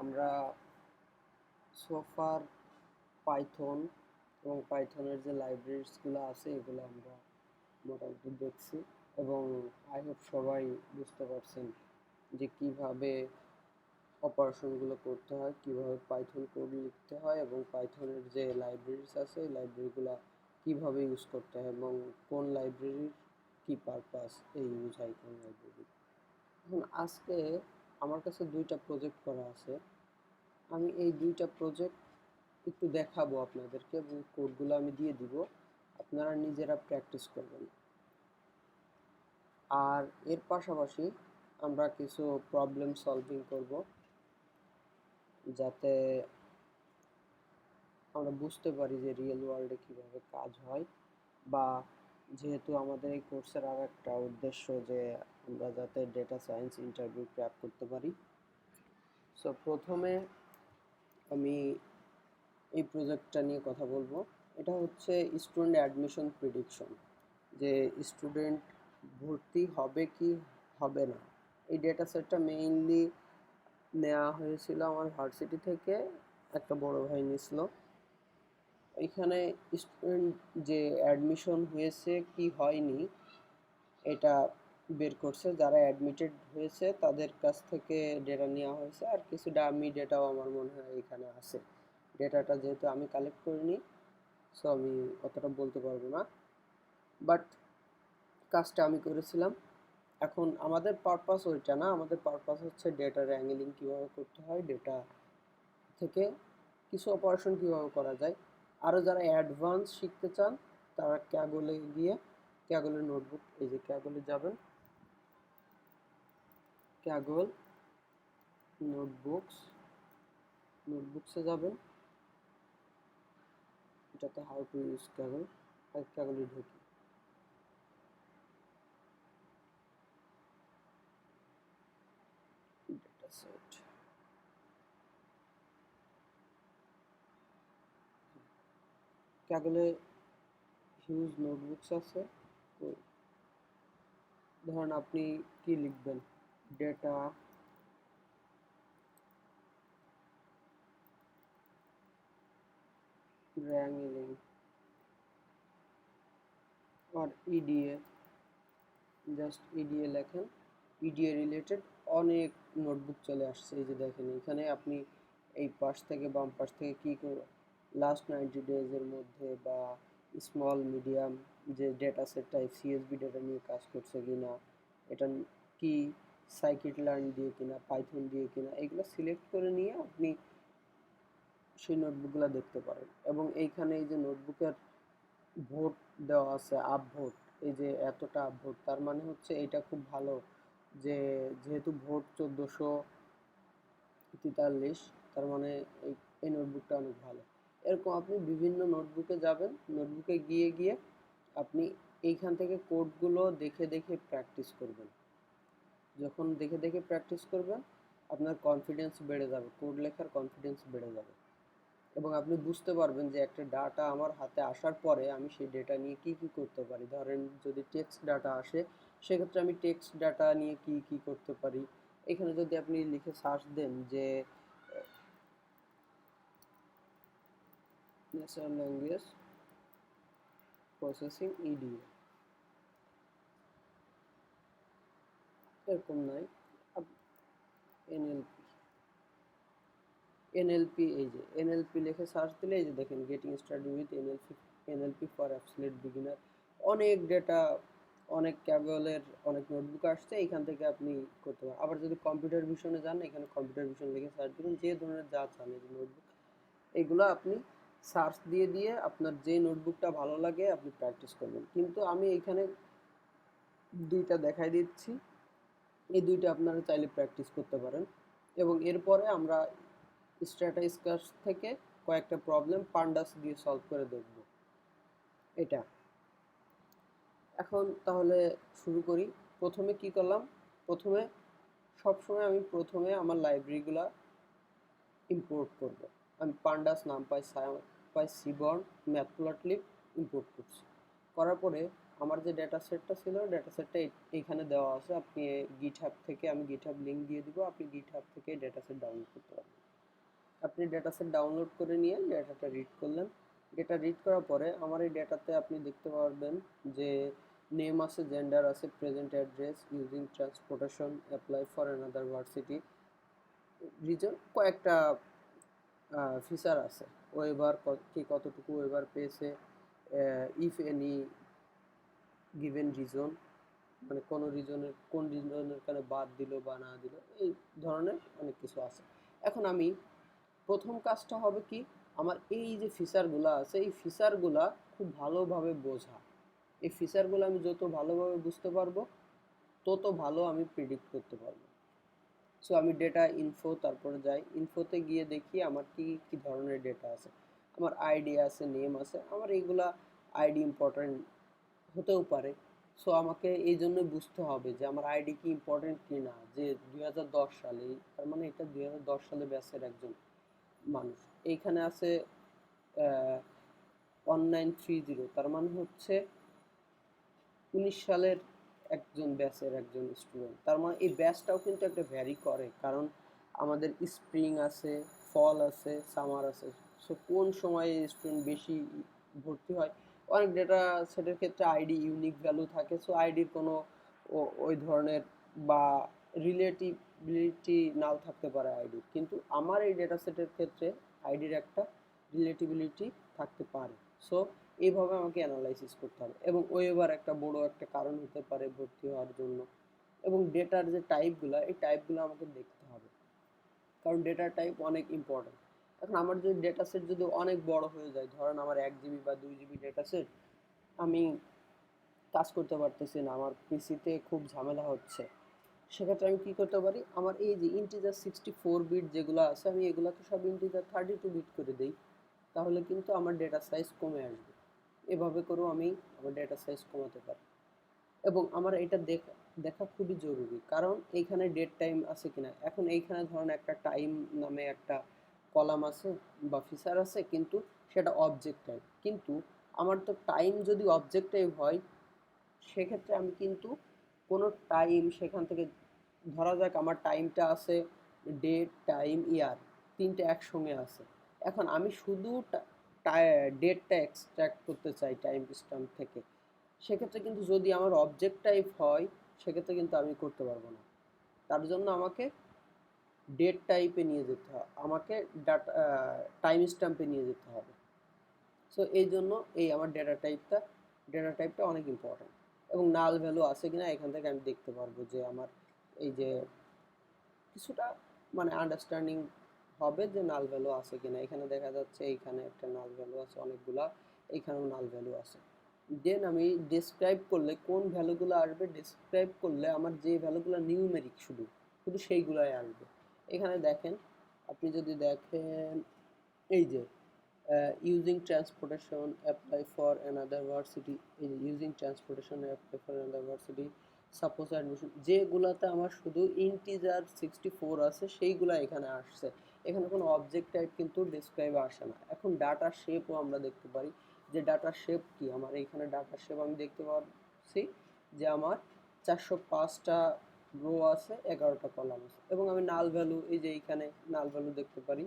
আমরা সোফার পাইথন এবং পাইথনের যে লাইব্রেরিজগুলো আছে এগুলো আমরা মোটামুটি দেখছি এবং আই হোপ সবাই বুঝতে পারছেন যে কিভাবে অপারেশনগুলো করতে হয়, কিভাবে পাইথন কোড লিখতে হয় এবং পাইথনের যে লাইব্রেরিজ আছে এই লাইব্রেরিগুলো কিভাবে ইউজ করতে হয় এবং কোন লাইব্রেরির কি পারপাস এই ইউজ হয় কোন লাইব্রেরি। এখন আজকে আমার কাছে দুইটা প্রজেক্ট করা আছে। আমি এই দুইটা প্রজেক্ট একটু দেখাবো আপনাদেরকে এবং কোডগুলো আমি দিয়ে দিব, আপনারা নিজেরা প্র্যাকটিস করবেন। আর এর পাশাপাশি আমরা কিছু প্রবলেম সলভিং করব যাতে আমরা বুঝতে পারি যে রিয়েল ওয়ার্ল্ডে কীভাবে কাজ হয়, বা যেহেতু আমাদের এই কোর্সের আর একটা উদ্দেশ্য যে আমরা যাতে ডেটা সায়েন্স ইন্টারভিউ ক্র্যাক করতে পারি। সো প্রথমে আমি এই প্রজেক্টটা নিয়ে কথা বলবো। এটা হচ্ছে স্টুডেন্ট অ্যাডমিশন প্রেডিকশন, যে স্টুডেন্ট ভর্তি হবে কি হবে না। এই ডেটা সেটটা মেইনলি নেওয়া হয়েছিল আমার ভার্সিটি থেকে, একটা বড় ভাই নিছিল। এখানে স্টুডেন্ট যে অ্যাডমিশন হয়েছে কি হয়নি এটা বের করছে। যারা অ্যাডমিটেড হয়েছে তাদের কাছ থেকে ডেটা নেওয়া হয়েছে, আর কিছু ডামি ডেটাও আমার মনে হয় এখানে আছে। ডেটাটা যেহেতু আমি কালেক্ট করিনি সো আমি অতটা বলতে পারবো না, বাট কাজটা আমি করেছিলাম। এখন আমাদের পারপাস ওইটা না, আমাদের পারপাস হচ্ছে ডেটা র্যাঙ্গেলিং কীভাবে করতে হয়, ডেটা থেকে কিছু অপারেশন কীভাবে করা যায়। আরও যারা অ্যাডভান্স শিখতে চান তারা ক্যাগলে গিয়ে, ক্যাগলের নোটবুক, এই যে ক্যাগলে যাবেন, ক্যাগল নোটবুকসে যাবেন, এটাতে হাউ টু ইউজ ক্যাগল, আর ক্যাগলে ঢুকি। ডেটা সেট, ক্যাগলে হিউজ নোটবুকস আছে। তো ধরুন আপনি কি লিখবেন, data wrangling or EDA, just EDA লেখেন, EDA রিলেটেড অনেক নোটবুক চলে আসছে। এই যে দেখেন এখানে আপনি এই পাশ থেকে বাম পাশ থেকে কী করে লাস্ট 90 ডেজের মধ্যে বা স্মল মিডিয়াম যে data set type CSV data নিয়ে কাজ করছে কিনা, এটা কি সাইকিট লার্ন দিয়ে কিনা, পাইথন দিয়ে কিনা, এগুলো সিলেক্ট করে নিয়ে আপনি সেই নোটবুকগুলো দেখতে পারেন। এবং এইখানে এই যে নোটবুকের ভোট দেওয়া আছে, আপ ভোট, এই যে এতটা আপ ভোট, তার মানে হচ্ছে এইটা খুব ভালো, যে যেহেতু ভোট 1443, তার মানে এই নোটবুকটা অনেক ভালো। এরকম আপনি বিভিন্ন নোটবুকে যাবেন, নোটবুকে গিয়ে গিয়ে আপনি এইখান থেকে কোডগুলো দেখে দেখে প্র্যাকটিস করবেন। যখন দেখে দেখে প্র্যাকটিস করবেন আপনার কনফিডেন্স বেড়ে যাবে, কোড লেখার কনফিডেন্স বেড়ে যাবে এবং আপনি বুঝতে পারবেন যে একটা ডাটা আমার হাতে আসার পরে আমি সেই ডেটা নিয়ে কি কি করতে পারি। ধরেন যদি টেক্সট ডাটা আসে সেক্ষেত্রে আমি টেক্সট ডাটা নিয়ে কি কি করতে পারি। এখানে যদি আপনি লিখে সার্চ দেন যে ন্যাচারাল ল্যাঙ্গুয়েজ প্রসেসিং ইডিএ, এরকম নাই, এনএলপি, এনএলপি, এই যে এনএলপি লিখে সার্চ দিলে এই যে দেখেন getting started with NLP for absolute beginner, অনেক ডেটা, অনেক ক্যাগলের অনেক নোটবুক আসছে, এইখান থেকে আপনি করতে পারেন। আবার যদি কম্পিউটার ভিশনে যান, এখানে কম্পিউটার ভিশন লিখে সার্চ দিবেন, যে ধরনের যা চান এই যে নোটবুক, এগুলো আপনি সার্চ দিয়ে দিয়ে আপনার যে নোটবুকটা ভালো লাগে আপনি প্র্যাকটিস করবেন। কিন্তু আমি এইখানে দুইটা দেখাই দিচ্ছি, এই দুইটা আপনারা চাইলে প্র্যাকটিস করতে পারেন। এবং এরপরে আমরা স্ট্যাটিস্টিক্স থেকে কয়েকটা প্রবলেম পান্ডাস দিয়ে সলভ করে দেখব এটা। এখন তাহলে শুরু করি। প্রথমে কি করলাম, প্রথমে সবসময় আমি প্রথমে আমার লাইব্রেরিগুলো ইম্পোর্ট করব। আমি pandas, NumPy, seaborn, matplotlib import করছি। করার পরে আমার যে ডেটা সেটটা ছিল ডেটা সেটটা এইখানে দেওয়া আছে। আপনি গিটহাব থেকে, আমি গিটহাব লিঙ্ক দিয়ে দিব, আপনি গিটহাব থেকে ডেটা সেট ডাউনলোড করতে পারবেন। আপনি ডেটা সেট ডাউনলোড করে নিয়ে ডেটাটা রিড করলেন। ডেটা রিড করার পরে আমার এই ডেটাতে আপনি দেখতে পারবেন যে নেম আছে, জেন্ডার আছে, present address, using transportation, apply for another varsity, reason, কয়েকটা ফিচার আছে। ওয়েবার কে কতটুকু ওয়েবার পেয়েছে, ইফ এনি গিভেন রিজন, মানে কোন রিজনের কারণে বাদ দিল বা না দিল, এই ধরনের অনেক কিছু আছে। এখন আমি প্রথম কাজটা হবে কি, আমার এই যে ফিচারগুলো আছে এই ফিচারগুলা খুব ভালোভাবে বোঝা। এই ফিচারগুলো আমি যত ভালোভাবে বুঝতে পারবো তত ভালো আমি প্রিডিক্ট করতে পারবো। সো আমি ডেটা ইনফো, তারপরে যাই ইনফোতে গিয়ে দেখি আমার কি কি ধরনের ডেটা আছে। আমার আইডি আছে, নেম আছে, আমার এইগুলা আইডি ইম্পর্টেন্ট হতেও পারে। সো আমাকে এই জন্য বুঝতে হবে যে আমার আইডি কি ইম্পর্টেন্ট কি না। যে 2010 সালে, তার মানে এটা 2010 সালে ব্যাচের একজন মানুষ। এইখানে আছে 1930, তার মানে হচ্ছে 19 সালের একজন ব্যাচের একজন স্টুডেন্ট। তার মানে এই ব্যাচটাও কিন্তু একটা ভ্যারি করে, কারণ আমাদের স্প্রিং আছে, ফল আছে, সামার আছে। সো কোন সময়ে স্টুডেন্ট বেশি ভর্তি হয়। অনেক ডেটা সেটের ক্ষেত্রে আইডি ইউনিক ভ্যালু থাকে, সো আইডির কোনো ওই ধরনের বা রিলেটিবিলিটি নাও থাকতে পারে আইডির, কিন্তু আমার এই ডেটা সেটের ক্ষেত্রে আইডির একটা রিলেটিবিলিটি থাকতে পারে। সো এইভাবে আমাকে অ্যানালাইসিস করতে হবে। এবং ওয়েবার একটা বড় একটা কারণ হতে পারে ভর্তি হওয়ার জন্য। এবং ডেটার যে টাইপগুলো, এই টাইপগুলো আমাকে দেখতে হবে, কারণ ডেটার টাইপ অনেক ইম্পর্টেন্ট। এখন আমার যদি ডেটা সেট যদি অনেক বড় হয়ে যায়, ধরেন আমার 1 জিবি বা 2 জিবি ডেটা সেট, আমি কাজ করতে পারতেছি না, আমার পিসিতে খুব ঝামেলা হচ্ছে, সেক্ষেত্রে আমি কি করতে পারি, আমার এই যে ইন্টিজার 64 বিট যেগুলো আছে আমি এগুলোকে সব ইন্টিজার 32 বিট করে দিই, তাহলে কিন্তু আমার ডেটা সাইজ কমে আসবে। এভাবে করেও আমি আমার ডেটা সাইজ কমাতে পারি। এবং আমার এটা দেখা দেখা খুবই জরুরি, কারণ এইখানে ডেট টাইম আছে কিনা। এখন এইখানে ধরুন একটা টাইম নামে একটা কলাম আছে বা ফিচার আছে, কিন্তু সেটা অবজেক্ট টাইপ। কিন্তু আমার তো টাইম যদি অবজেক্ট টাইপ হয়, সেক্ষেত্রে আমি কিন্তু কোনো টাইম সেখান থেকে, ধরা যাক আমার টাইমটা আছে ডেট, টাইম, ইয়ার, তিনটে একসঙ্গে আছে। এখন আমি শুধু ডেটটা এক্সট্রাক্ট করতে চাই টাইম স্ট্যাম্প থেকে, সেক্ষেত্রে কিন্তু যদি আমার অবজেক্ট টাইপ হয় সেক্ষেত্রে কিন্তু আমি করতে পারবো না। তার জন্য আমাকে ডেট টাইপে নিয়ে যেতে হবে, আমাকে ডাটা টাইম স্ট্যাম্পে নিয়ে যেতে হবে। সো এই জন্য এই আমার ডেটা টাইপটা অনেক ইম্পর্ট্যান্ট। এবং নাল ভ্যালু আছে কিনা এখান থেকে আমি দেখতে পারবো যে আমার এই যে কিছুটা মানে আন্ডারস্ট্যান্ডিং হবে যে নাল ভ্যালু আছে কিনা। এখানে দেখা যাচ্ছে এইখানে একটা নাল ভ্যালু আছে অনেকগুলা, এইখানেও নাল ভ্যালু আছে। দেন আমি ডেসক্রাইব করলে কোন ভ্যালুগুলো আসবে, ডেসক্রাইব করলে আমার যে ভ্যালুগুলো নিউমেরিক শুধু শুধু সেইগুলাই আসবে। এখানে দেখেন, আপনি যদি দেখেন এই যে using transportation, apply for another varsity, এই যে using transportation, apply for another varsity, suppose admission, যেগুলাতে আমার শুধু ইন্টিজার 64 আছে সেইগুলা এখানে আসছে। এখানে কোনো অবজেক্ট টাইপ কিন্তু ডেসক্রাইবে আসে না। এখন ডাটা শেপও আমরা দেখতে পারি যে ডাটা শেপ কি। আমার এইখানে ডাটা শেপ আমি দেখতে পাচ্ছি যে আমার 405টা রো আছে, 11টা কলাম আছে। এবং আমি নাল ভ্যালু, এই যে এইখানে নাল ভ্যালু দেখতে পারি।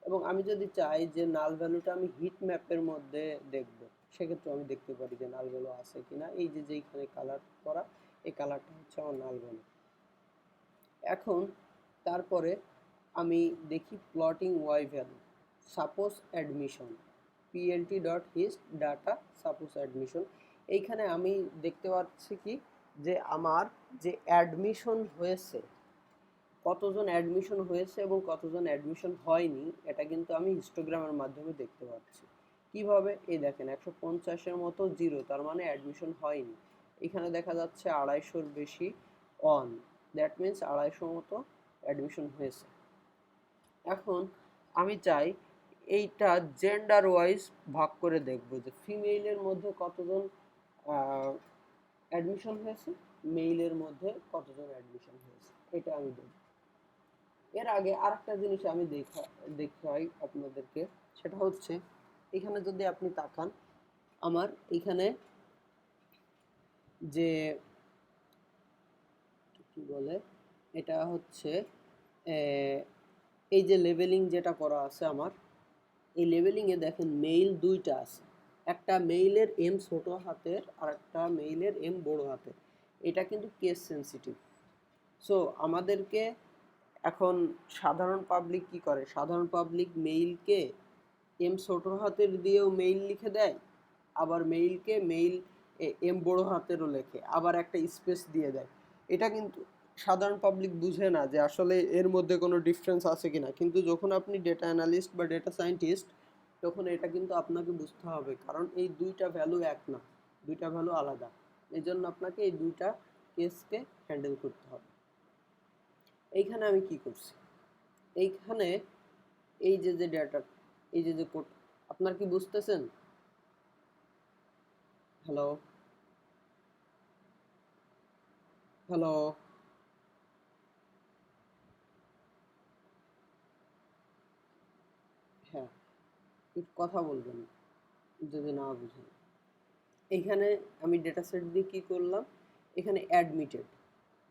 এবং আমি যদি চাই যে নাল ভ্যালুটা আমি হিট ম্যাপের মধ্যে দেখব, সেক্ষেত্রে আমি দেখতে পারি যে নাল ভ্যালু আছে কিনা। এই যে যেইখানে কালার করা, এই কালারটা হচ্ছে আমার নাল ভ্যালু। এখন তারপরে আমি দেখি plotting Y value, suppose admission, PLT dot hist data suppose admission. এইখানে আমি দেখতে পাচ্ছি কি যে আমার যে অ্যাডমিশন হয়েছে, কতজন অ্যাডমিশন হয়েছে এবং কতজন অ্যাডমিশন হয়নি, এটা কিন্তু আমি হিস্টোগ্রামের মাধ্যমে দেখতে পাচ্ছি। কিভাবে, এই দেখেন 150-এর মতো জিরো, তার মানে অ্যাডমিশন হয়নি। এখানে দেখা যাচ্ছে 250-র বেশি অন, দ্যাট মিনস 250 মতো অ্যাডমিশন হয়েছে। এখন আমি চাই এইটা জেন্ডার ওয়াইজ ভাগ করে দেখব যে ফিমেইলের মধ্যে কতজন অ্যাডমিশন হয়েছে, মেইলের মধ্যে কতজন অ্যাডমিশন হয়েছে, এটা আমি দেখব। এর আগে আরেকটা জিনিস আমি দেখাই আপনাদেরকে, সেটা হচ্ছে এখানে যদি আপনি তাকান, আমার এখানে যে কি বলে, এটা হচ্ছে এই যে লেবেলিং যেটা করা আছে আমার, এই লেবেলিংয়ে দেখেন মেইল দুইটা আছে, একটা মেইলের এম ছোট হাতের আর একটা মেইলের এম বড় হাতের। এটা কিন্তু কেস সেন্সিটিভ। সো আমাদেরকে এখন সাধারণ পাবলিক কি করে, সাধারণ পাবলিক মেইলকে এম ছোট হাতের দিয়েও মেইল লিখে দেয়, আবার মেইলকে মেইল এম বড় হাতেরও লেখে, আবার একটা স্পেস দিয়ে দেয়। এটা কিন্তু সাধারণ পাবলিক বুঝে না যে আসলে এর মধ্যে কোনো ডিফারেন্স আছে কিনা, কিন্তু যখন আপনি ডেটা অ্যানালিস্ট বা ডেটা সায়েন্টিস্ট, তখন এটা কিন্তু আপনাকে বুঝতে হবে, কারণ এই দুইটা ভ্যালু এক না, দুইটা ভ্যালু আলাদা। এই জন্য আপনাকে এই দুইটা কেসকে হ্যান্ডেল করতে হবে। এইখানে আমি কি করছি, এইখানে এই যে যে ডেটা, এই যে যে কোড, আপনার কি বুঝতেছেন? হ্যালো, হ্যালো, হ্যাঁ, একটু কথা বলবেন যদি না বুঝেন। এইখানে আমি ডেটা সেট দিয়ে কি করলাম, এখানে অ্যাডমিটেড,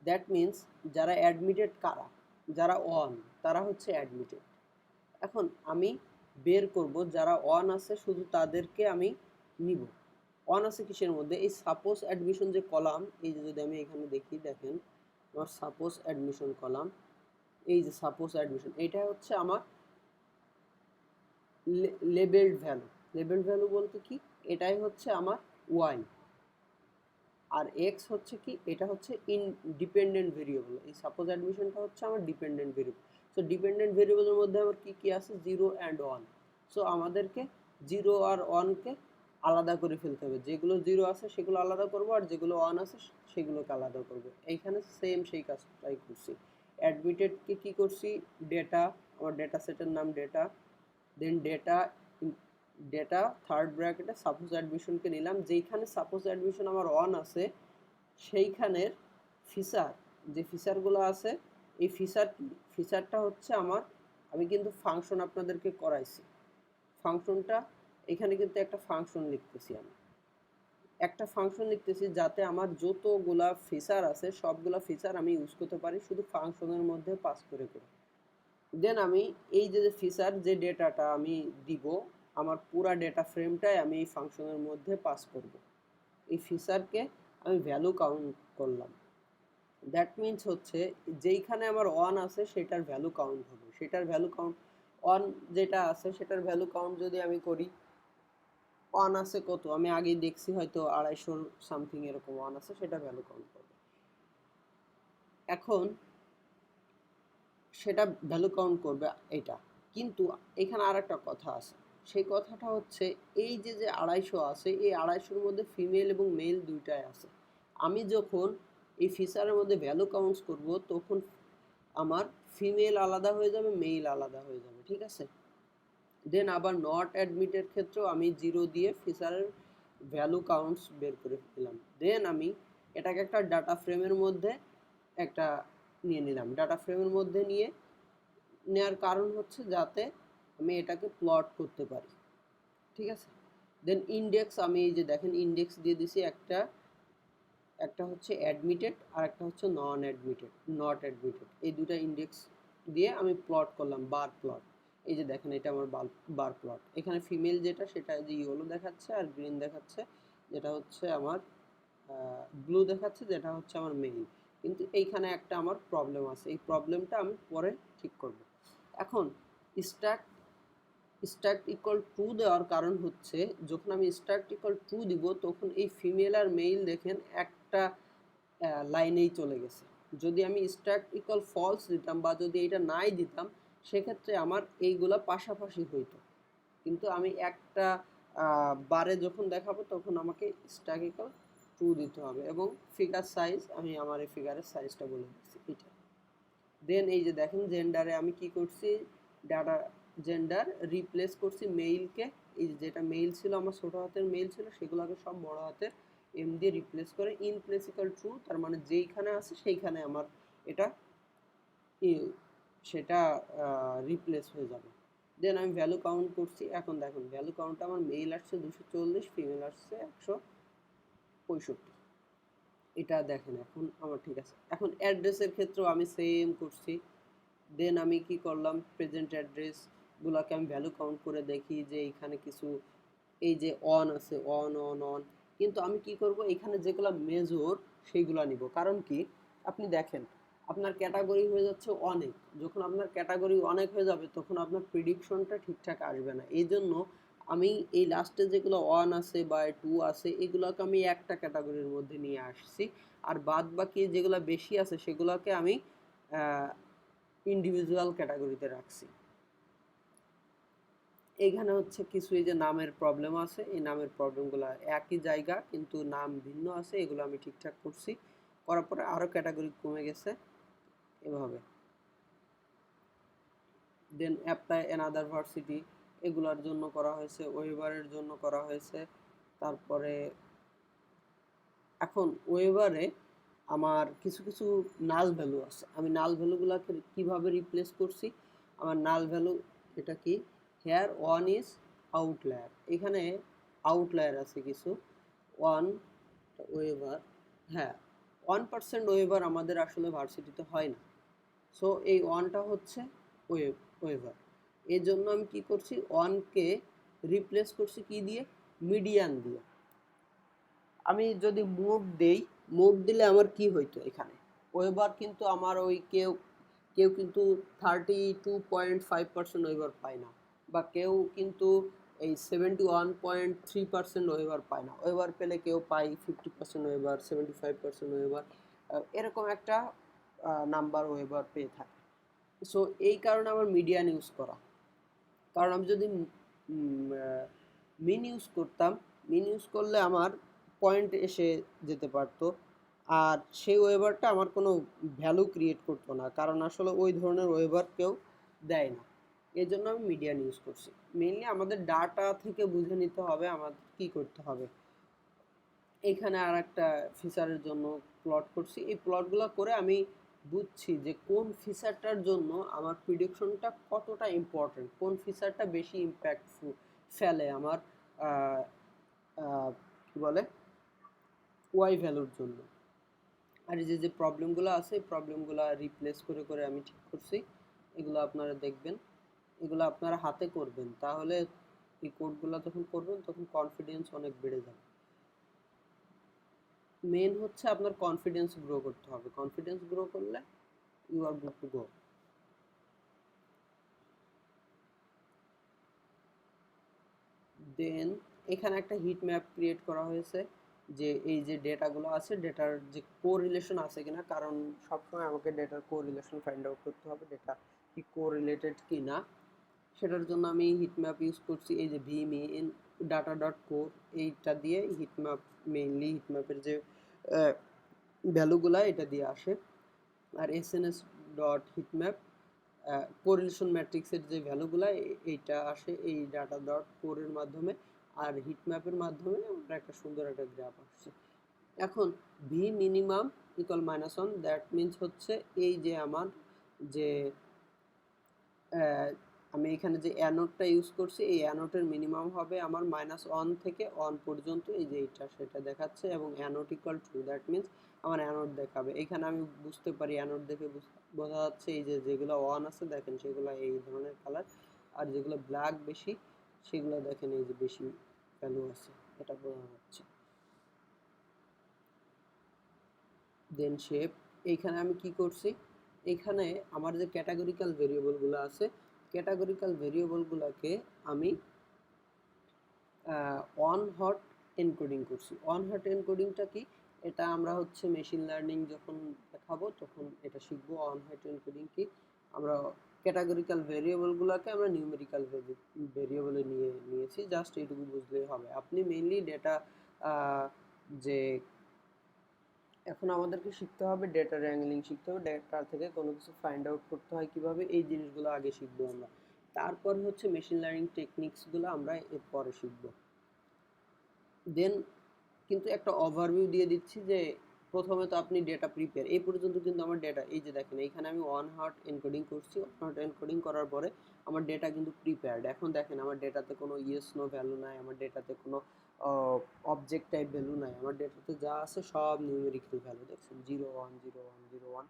দ্যাট মিন্স যারা অ্যাডমিটেড কারা, যারা অন, তারা হচ্ছে অ্যাডমিটেড। এখন আমি বের করব যারা অন আছে শুধু তাদেরকে আমি নিব। অন আছে কিসের মধ্যে, এই সাপোজ অ্যাডমিশন যে কলাম, এই যে যদি আমি এখানে দেখি, দেখেন আমার সাপোজ অ্যাডমিশন কলাম, এই যে সাপোজ অ্যাডমিশন, এটা হচ্ছে আমার লেবেলড ভ্যালু। লেবেলড ভ্যালু বলতে কি, এটাই হচ্ছে আমার ওয়াই, আর এক্স হচ্ছে কি, এটা হচ্ছে ইনডিপেন্ডেন্ট ভেরিয়েবল। এই সাপোজ অ্যাডমিশনটা হচ্ছে আমার ডিপেন্ডেন্ট ভেরিয়েবল। সো ডিপেন্ডেন্ট ভেরিয়েবলের মধ্যে আমার কি কি আছে, জিরো অ্যান্ড ওয়ান। সো আমাদেরকে জিরো আর ওয়ানকে আলাদা করে ফেলতে হবে, যেগুলো জিরো আছে সেগুলো আলাদা করব, আর যেগুলো ওয়ান আছে সেগুলোকে আলাদা করব। এইখানে সেম সেই কাজটাই করছি। অ্যাডমিটেডকে কি করছি, ডেটা, আমার ডেটা সেটের নাম ডেটা, দেন ডেটা, ডেটা থার্ড ব্র্যাকেটে সাপোজ অ্যাডমিশনকে নিলাম, যেইখানে সাপোজ অ্যাডমিশন আমার অন আছে সেইখানের ফিচার, যে ফিচারগুলো আছে, এই ফিচার কি, ফিচারটা হচ্ছে আমার, আমি কিন্তু ফাংশন আপনাদেরকে করাইছি, ফাংশনটা এখানে কিন্তু একটা ফাংশন লিখতেছি, আমি একটা ফাংশন লিখতেছি যাতে আমার যতগুলা ফিচার আছে সবগুলা ফিচার আমি ইউজ করতে পারি শুধু ফাংশনের মধ্যে পাস করে করে। দেন আমি এই যে ফিচার, যে ডেটাটা আমি দিব, আমার পুরা ডেটা ফ্রেমটাই আমি এই ফাংশনের মধ্যে পাস করব। এই ফিচারকে আমি ভ্যালু কাউন্ট করলাম, দ্যাট মিন্স হচ্ছে যেইখানে আমার ওয়ান আছে সেটার ভ্যালু কাউন্ট হবে, সেটার ভ্যালু কাউন্ট, ওয়ান যেটা আছে সেটার ভ্যালু কাউন্ট যদি আমি করি, ওয়ান আছে কত, আমি আগেই দেখছি হয়তো 250 সামথিং এরকম ওয়ান আছে, সেটা ভ্যালু কাউন্ট করবে। এখন সেটা ভ্যালু কাউন্ট করবে এটা, কিন্তু এখানে আর একটা কথা আছে, সেই কথাটা হচ্ছে এই যে যে 250 আছে, এই 250-র মধ্যে ফিমেল এবং মেল দুইটাই আছে। আমি যখন এই ফিচারের মধ্যে ভ্যালু কাউন্টস করব তখন আমার ফিমেল আলাদা হয়ে যাবে, মেল আলাদা হয়ে যাবে, ঠিক আছে। দেন আবার নট অ্যাডমিটের ক্ষেত্রেও আমি জিরো দিয়ে ফিচারের ভ্যালু কাউন্টস বের করে দিলাম। দেন আমি এটাকে একটা ডাটা ফ্রেমের মধ্যে একটা নিয়ে নিলাম, ডাটা ফ্রেমের মধ্যে নিয়ে নেওয়ার কারণ হচ্ছে যাতে আমি এটাকে প্লট করতে পারি, ঠিক আছে। দেন ইন্ডেক্স, আমি এই যে দেখেন ইন্ডেক্স দিয়ে দিছি একটা, একটা হচ্ছে অ্যাডমিটেড আর একটা হচ্ছে নন অ্যাডমিটেড, নট অ্যাডমিটেড, এই দুটা ইন্ডেক্স দিয়ে আমি প্লট করলাম, বার প্লট। এই যে দেখেন এটা আমার বার প্লট, এখানে ফিমেল যেটা সেটা যে ইয়েলো দেখাচ্ছে আর গ্রিন দেখাচ্ছে, যেটা হচ্ছে আমার ব্লু দেখাচ্ছে, যেটা হচ্ছে আমার মেইল। কিন্তু এইখানে একটা আমার প্রবলেম আছে, এই প্রবলেমটা আমি পরে ঠিক করব। এখন স্ট্যাক, স্ট্যাক ইকুয়াল ট্রু দেওয়ার কারণ হচ্ছে যখন আমি স্ট্যাক ইকুয়াল ট্রু দিব তখন এই ফিমেল আর মেইল দেখেন একটা লাইনেই চলে গেছে। যদি আমি স্ট্যাক ইকুয়াল ফলস দিতাম বা যদি এটা নাই দিতাম সেক্ষেত্রে আমার এইগুলা পাশাপাশি হইতো, কিন্তু আমি একটা বারে যখন দেখাবো তখন আমাকে স্ট্যাক ইকুয়াল ট্রু দিতে হবে, এবং ফিগার সাইজ আমি আমার এই ফিগারের সাইজটা বলে দিচ্ছি এটা। দেন এই যে দেখেন জেন্ডারে আমি কি করছি, ডাটা জেন্ডার রিপ্লেস করছি মেইলকে, এই যেটা মেইল ছিল আমার ছোট হাতের মেইল ছিল সেগুলোকে সব বড় হাতের এম দিয়ে রিপ্লেস করে ইন প্লেস ইকুয়াল ট্রু, তার মানে যেইখানে আছে সেইখানে আমার এটা সেটা রিপ্লেস হয়ে যাবে। দেন আমি ভ্যালু কাউন্ট করছি, এখন দেখুন ভ্যালু কাউন্ট আমার মেইল আসছে 240, ফিমেল আসছে 165। এটা দেখেন এখন আমার ঠিক আছে। এখন অ্যাড্রেসের ক্ষেত্রেও আমি সেম করছি। দেন আমি কি করলাম, প্রেজেন্ট অ্যাড্রেস গুলাকে আমি ভ্যালু কাউন্ট করে দেখি যে এখানে কিছু এই যে অন আছে, অন অন অন, কিন্তু আমি কি করব, এখানে যেগুলো মেজর সেইগুলো নিব। কারণ কি, আপনি দেখেন আপনার ক্যাটাগরি হয়ে যাচ্ছে অনেক, যখন আপনার ক্যাটাগরি অনেক হয়ে যাবে তখন আপনার প্রিডিকশনটা ঠিকঠাক আসবে না। এই জন্য আমি এই লাস্টে যেগুলো ওয়ান আছে বা টু আছে এগুলোকে আমি একটা ক্যাটাগরির মধ্যে নিয়ে আসছি, আর বাদ বাকি যেগুলো বেশি আছে সেগুলোকে আমি ইন্ডিভিজুয়াল ক্যাটাগরিতে রাখছি। এইখানে হচ্ছে কিছু এই যে নামের প্রবলেম আছে, এই নামের প্রবলেমগুলো একই জায়গা কিন্তু নাম ভিন্ন আছে, এগুলো আমি ঠিকঠাক করছি। করার পরে আরও ক্যাটাগরি কমে গেছে এভাবে। দেন অ্যাপ্লাই অ্যানাদার ভার্সিটি এগুলোর জন্য করা হয়েছে, ওয়েবারের জন্য করা হয়েছে। তারপরে এখন ওয়েবারে আমার কিছু কিছু নাল ভ্যালু আছে, আমি নাল ভ্যালুগুলোকে কীভাবে রিপ্লেস করছি। আমার নাল ভ্যালু এটা কি, হেয়ার ওয়ান ইজ আউটলায়ার, এখানে আউটলায়ার আছে কিছু। ওয়ান ওয়েবার, হ্যাঁ 1% ওয়েবার আমাদের আসলে ভার্সিটিতে হয় না। সো এই ওয়ানটা হচ্ছে ওয়েভার। এর জন্য আমি কি করছি, ওয়ানকে রিপ্লেস করছি কি দিয়ে, মিডিয়ান দিয়ে। আমি যদি মোড দেই, মোড দিলে আমার কি হইতো, এখানে ওয়েবার কিন্তু আমার ওই কেউ কেউ কিন্তু 32.5% ওয়েবার পায় না, বা কেউ কিন্তু এই 71.3% ওয়েবার পায় না। ওয়েবার পেলে কেউ পায় 50% ওয়েবার, 75% ওয়েবার, এরকম একটা নাম্বার ওয়েবার পেয়ে থাকে। সো এই কারণে আমার মিডিয়ান ইউজ করা। কারণ আমি যদি মিন ইউজ করতাম, মিন ইউজ করলে আমার পয়েন্ট এসে যেতে পারতো, আর সেই ওয়েবারটা আমার কোনো ভ্যালু ক্রিয়েট করতো না, কারণ আসলে ওই ধরনের ওয়েবার কেউ দেয় না। এই জন্য আমি মিডিয়ান ইউজ করছি। মেইনলি আমাদের ডাটা থেকে বুঝে নিতে হবে আমাদের কী করতে হবে। এইখানে আর একটা ফিচারের জন্য প্লট করছি, এই প্লটগুলো করে আমি বুঝছি যে কোন ফিচারটার জন্য আমার প্রিডিকশনটা কতটা ইম্পর্টেন্ট, কোন ফিচারটা বেশি ইম্প্যাক্ট ফেলে আমার কী বলে ওয়াই ভ্যালুর জন্য। আর এই যে প্রবলেমগুলো আছে এই প্রবলেমগুলো রিপ্লেস করে করে আমি ঠিক করছি। এগুলো আপনারা দেখবেন, এগুলো আপনারা হাতে করবেন, তাহলে এই কোডগুলো যখন করবেন তখন কনফিডেন্স অনেক বেড়ে যাবে। মেন হচ্ছে আপনার কনফিডেন্স গ্রো করতে হবে, কনফিডেন্স গ্রো করলে you are good to go. Then এখানে একটা হিট ম্যাপ ক্রিয়েট করা হয়েছে, যে এই যে ডেটাগুলো আছে ডেটার যে কোরিলেশন আছে কিনা, কারণ সবসময় আমাকে ডেটার কোরিলেশন ফাইন্ড আউট করতে হবে, ডেটা কি কোরিলেটেড কি না। সেটার জন্য আমি হিটম্যাপ ইউজ করছি, এই যে vmain ডাটা ডট কোর, এইটা দিয়ে হিটম্যাপ, মেইনলি হিটম্যাপের যে ভ্যালুগুলা এটা দিয়ে আসে। আর এসএনএস ডট হিটম্যাপ কোরিলেশন ম্যাট্রিক্সের যে ভ্যালুগুলা এইটা আসে এই ডাটা ডট কোরের মাধ্যমে, আর হিটম্যাপের মাধ্যমে আমরা একটা সুন্দর একটা গ্রাফ আসছে। এখন V minimum equal -1, that means হচ্ছে এই যে আমার যে আমি এখানে যে অ্যানোডটা ইউজ করছি এই অ্যানোডের মিনিমাম হবে আমার -1 থেকে 1 পর্যন্ত, এই যে এইটা সেটা দেখাচ্ছে, এবং anode equal to that means আমার অ্যানোড দেখাবে। এখানে আমি বুঝতে পারি অ্যানোড দেখে বোঝা যাচ্ছে এই যে যেগুলো 1 আছে দেখেন সেগুলো এই ধরনের কালার, আর যেগুলো ব্ল্যাক বেশি সেগুলো দেখেন এই যে বেশি ভ্যালু আছে, এটা বোঝা যাচ্ছে। দেন শেপ, এইখানে আমি কি করছি, এইখানে আমার যে ক্যাটাগরিক্যাল ভেরিয়েবলগুলো আছে ক্যাটাগরিক্যাল ভেরিয়েবলগুলোকে আমি অন হট এনকোডিং করছি। অন হট এনকোডিংটা কি, এটা আমরা হচ্ছে মেশিন লার্নিং যখন দেখাবো তখন এটা শিখবো। অন হট এনকোডিং কি, আমরা ক্যাটাগরিক্যাল ভেরিয়েবলগুলোকে আমরা নিউমেরিক্যাল ভেরিয়েবলে নিয়েছি, জাস্ট এইটুকু বুঝলেই হবে। আপনি মেইনলি ডেটা যে এখন আমাদেরকে শিখতে হবে ডেটা র্যাঙ্গলিং শিখতে হবে, ডেটা থেকে কোনো কিছু ফাইন্ড আউট করতে হয় কিভাবে, এই জিনিসগুলো আগে শিখবো আমরা। তারপর হচ্ছে মেশিন লার্নিং টেকনিক্সগুলো আমরা এরপরে শিখবো। দেন কিন্তু একটা ওভারভিউ দিয়ে দিচ্ছি যে প্রথমে তো আপনি ডেটা প্রিপেয়ার, এই পর্যন্ত কিন্তু আমার ডেটা এই যে দেখেন এইখানে আমি ওয়ান হট এনকোডিং করছি। ওয়ান হট এনকোডিং করার পরে আমার ডেটা কিন্তু প্রিপেয়ার্ড। এখন দেখেন আমার ডেটাতে কোনো ইয়েস নো ভ্যালু নাই, আমার ডেটাতে কোনো অবজেক্ট টাইপ ভ্যালু নাই, আমার ডেটাতে যা আছে সব নিউমেরিক্যাল ভ্যালু। দেখছেন 0 1 0 1 0 1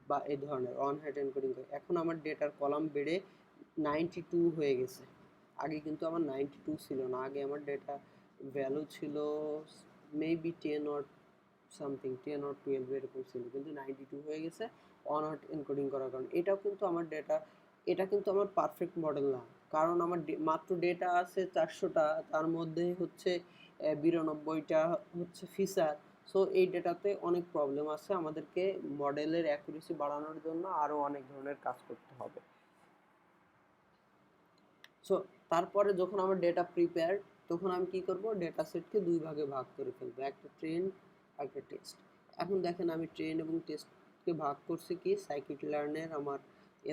বা এই ধরনের অন হেড এনকোডিং করে। এখন আমার ডেটার কলাম বেড়ে 92 হয়ে গেছে। আগে কিন্তু আমার 92 ছিল না, আগে আমার ডেটা ভ্যালু ছিল মেবি 10 অর সামথিং, 10 অর 12 এরকম ছিল, কিন্তু 92 হয়ে গেছে অন হট এনকোডিং করার কারণে। এটাও কিন্তু আমার ডেটা, এটা কিন্তু আমার পারফেক্ট মডেল না, কারণ আমার মাত্র ডেটা আছে 400টা, তার মধ্যে হচ্ছে 92টা হচ্ছে ফিচার। সো এই ডেটাতে অনেক প্রবলেম আছে, আমাদেরকে মডেলের অ্যাকুরেসি বাড়ানোর জন্য আরও অনেক ধরনের কাজ করতে হবে। সো তারপরে যখন আমার ডেটা প্রিপেয়ার, তখন আমি কি করব, ডেটা সেটকে দুই ভাগে ভাগ করে ফেলবো, একটা ট্রেন আর একটা টেস্ট। এখন দেখেন আমি ট্রেন এবং টেস্টকে ভাগ করছি কি, সাইকিট লার্নের আমার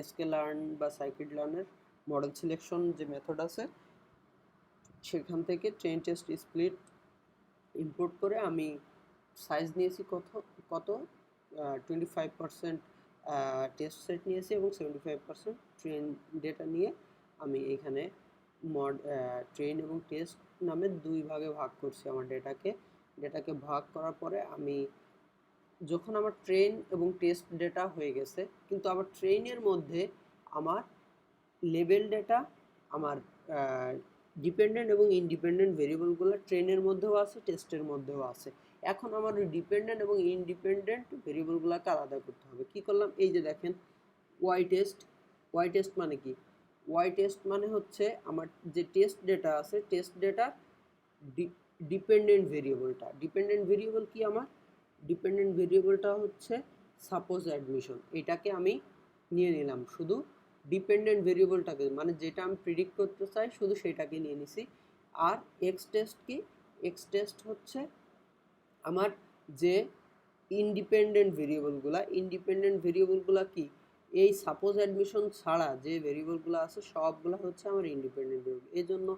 এসকে লার্ন বা সাইকিট লার্নের মডেল সিলেকশন যে মেথড আছে সেখান থেকে ট্রেন টেস্ট স্প্লিট ইম্পোর্ট করে আমি সাইজ নিয়েছি কত কত 25% টেস্ট সেট নিয়েছি এবং 75% ট্রেন ডেটা নিয়ে আমি এখানে ট্রেন এবং টেস্ট নামে দুই ভাগে ভাগ করছি আমার ডেটাকে ভাগ করার পরে আমি যখন আমার ট্রেন এবং টেস্ট ডেটা হয়ে গেছে, কিন্তু আমার ট্রেনের মধ্যে আমার লেভেল ডেটা, আমার ডিপেন্ডেন্ট এবং ইন্ডিপেন্ডেন্ট ভেরিয়েবলগুলো ট্রেনের মধ্যেও আছে, টেস্টের মধ্যেও আছে। এখন আমার ডিপেন্ডেন্ট এবং ইন্ডিপেন্ডেন্ট ভেরিয়েবলগুলোকে আলাদা করতে হবে। কি করলাম, এই যে দেখেন ওয়াই টেস্ট মানে কি, ওয়াই টেস্ট মানে হচ্ছে আমার যে টেস্ট ডেটা আছে, টেস্ট ডেটার ডিপেন্ডেন্ট ভেরিয়েবল কি, আমার ডিপেন্ডেন্ট ভেরিয়েবলটা হচ্ছে সাপোজ অ্যাডমিশন। এটাকে আমি নিয়ে নিলাম, শুধু ডিপেন্ডেন্ট ভেরিয়েবলটাকে, মানে যেটা আমি প্রিডিক্ট করতে চাই শুধু সেটাকে নিয়ে নিছি। আর এক্স টেস্ট কি, এক্স টেস্ট হচ্ছে আমার যে ইন্ডিপেন্ডেন্ট ভেরিয়েবলগুলো কি, এই সাপোজ অ্যাডমিশন ছাড়া যে ভেরিয়েবলগুলো আছে সবগুলো হচ্ছে আমার ইন্ডিপেন্ডেন্ট ভেরিয়েবল। এই জন্য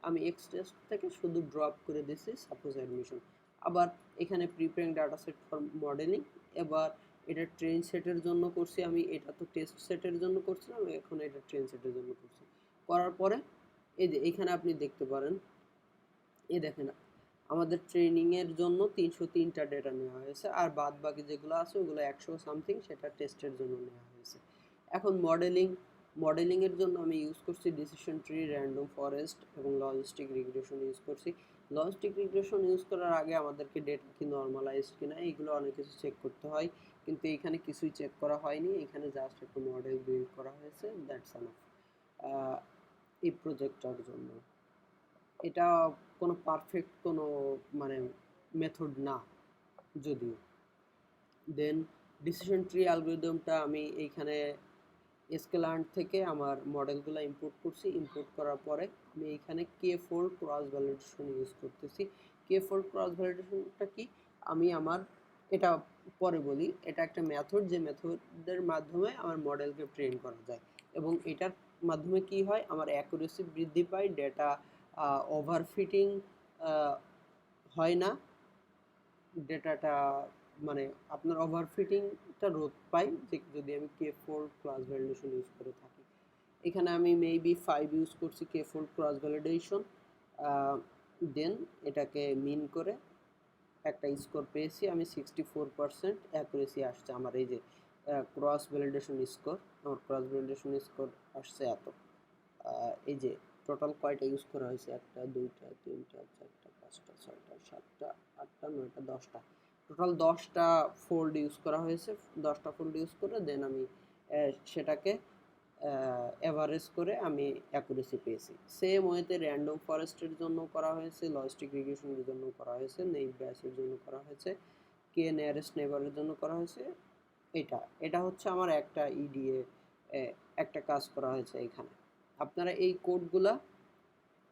আমি এক্স টেস্ট থেকে শুধু ড্রপ করে দিয়েছি সাপোজ অ্যাডমিশন। আবার এখানে preparing data set for modelling, এবার এটা ট্রেন সেটের জন্য করছি আমি, এটা তো টেস্ট সেটের জন্য করছিলাম, এখন এটা ট্রেন সেটের জন্য করছি। করার পরে এই যে এখানে আপনি দেখতে পারেন, এই দেখেন আমাদের ট্রেনিংয়ের জন্য 303টা ডেটা নেওয়া হয়েছে, আর বাদ বাকি যেগুলো আছে ওগুলো 100 সামথিং, সেটা টেস্টের জন্য নেওয়া হয়েছে। এখন মডেলিংয়ের জন্য আমি ইউজ করছি ডিসিশন ট্রি, র্যান্ডম ফরেস্ট এবং লজিস্টিক রিগ্রেশন ইউজ করছি। লজিস্টিক রিগ্রেশন ইউজ করার আগে আমাদেরকে ডেটা কি নর্মালাইজড কিনা এগুলো অনেক কিছু চেক করতে হয়, কিন্তু এখানে কিছুই চেক করা হয়নি, এখানে জাস্ট একটা মডেল বিল্ড করা হয়েছে, দ্যাটস এনাফ এই প্রজেক্টটার জন্য। এটা কোনো পারফেক্ট কোনো মানে মেথড না যদিও। দেন ডিসিশন ট্রি অ্যালগরিদমটা আমি এইখানে স্কেলার্ন থেকে আমার মডেলগুলো ইম্পোর্ট করছি, ইম্পোর্ট করার পরে আমি এইখানে কে ফোল্ড ক্রস ভ্যালিডেশন ইউজ করতেছি। কে ফোল্ড ক্রস ভ্যালিডেশনটা কি, আমি আমার এটা পরে বলি, এটা একটা মেথড, যে মেথডের মাধ্যমে আমার মডেলকে ট্রেন করা যায় এবং এটার মাধ্যমে কি হয়, আমার অ্যাকুরেসি বৃদ্ধি পায়, ডেটা ওভারফিটিং হয় না, ডেটাটা মানে আপনার ওভারফিটিংটা রোধ পাই যে যদি আমি কে ফোল্ড ক্রস ভ্যালিডেশন ইউজ করে থাকি। এখানে আমি মেবি 5 ইউজ করছি কে ফোল্ড ক্রস ভ্যালিডেশন। দেন এটাকে মিন করে একটা স্কোর পেয়েছি আমি, 64% অ্যাকুরেসি আসছে আমার এই যে ক্রস ভ্যালিডেশন স্কোর, আমার ক্রস ভ্যালিডেশন স্কোর আসছে এত। এই যে টোটাল কয়টা ইউজ করা হয়েছে, 1টা 2টা 3টা 4টা 5টা 6টা 7টা 8টা 9টা 10টা, টোটাল 10টা ফোল্ড ইউজ করা হয়েছে। 10টা ফোল্ড ইউজ করে দেন আমি সেটাকে এভারেজ করে আমি অ্যাকুরেসি পেয়েছি। সেম ওয়েতে র্যান্ডম ফরেস্টের জন্য করা হয়েছে, লজিস্টিক রিগ্রেশনের জন্য করা হয়েছে, নেইভ ব্যাসের জন্য করা হয়েছে, কে নিয়ারেস্ট নেইবারের জন্য করা হয়েছে। এটা হচ্ছে আমার একটা ইডিএ একটা কাজ করা হয়েছে এখানে। আপনারা এই কোডগুলা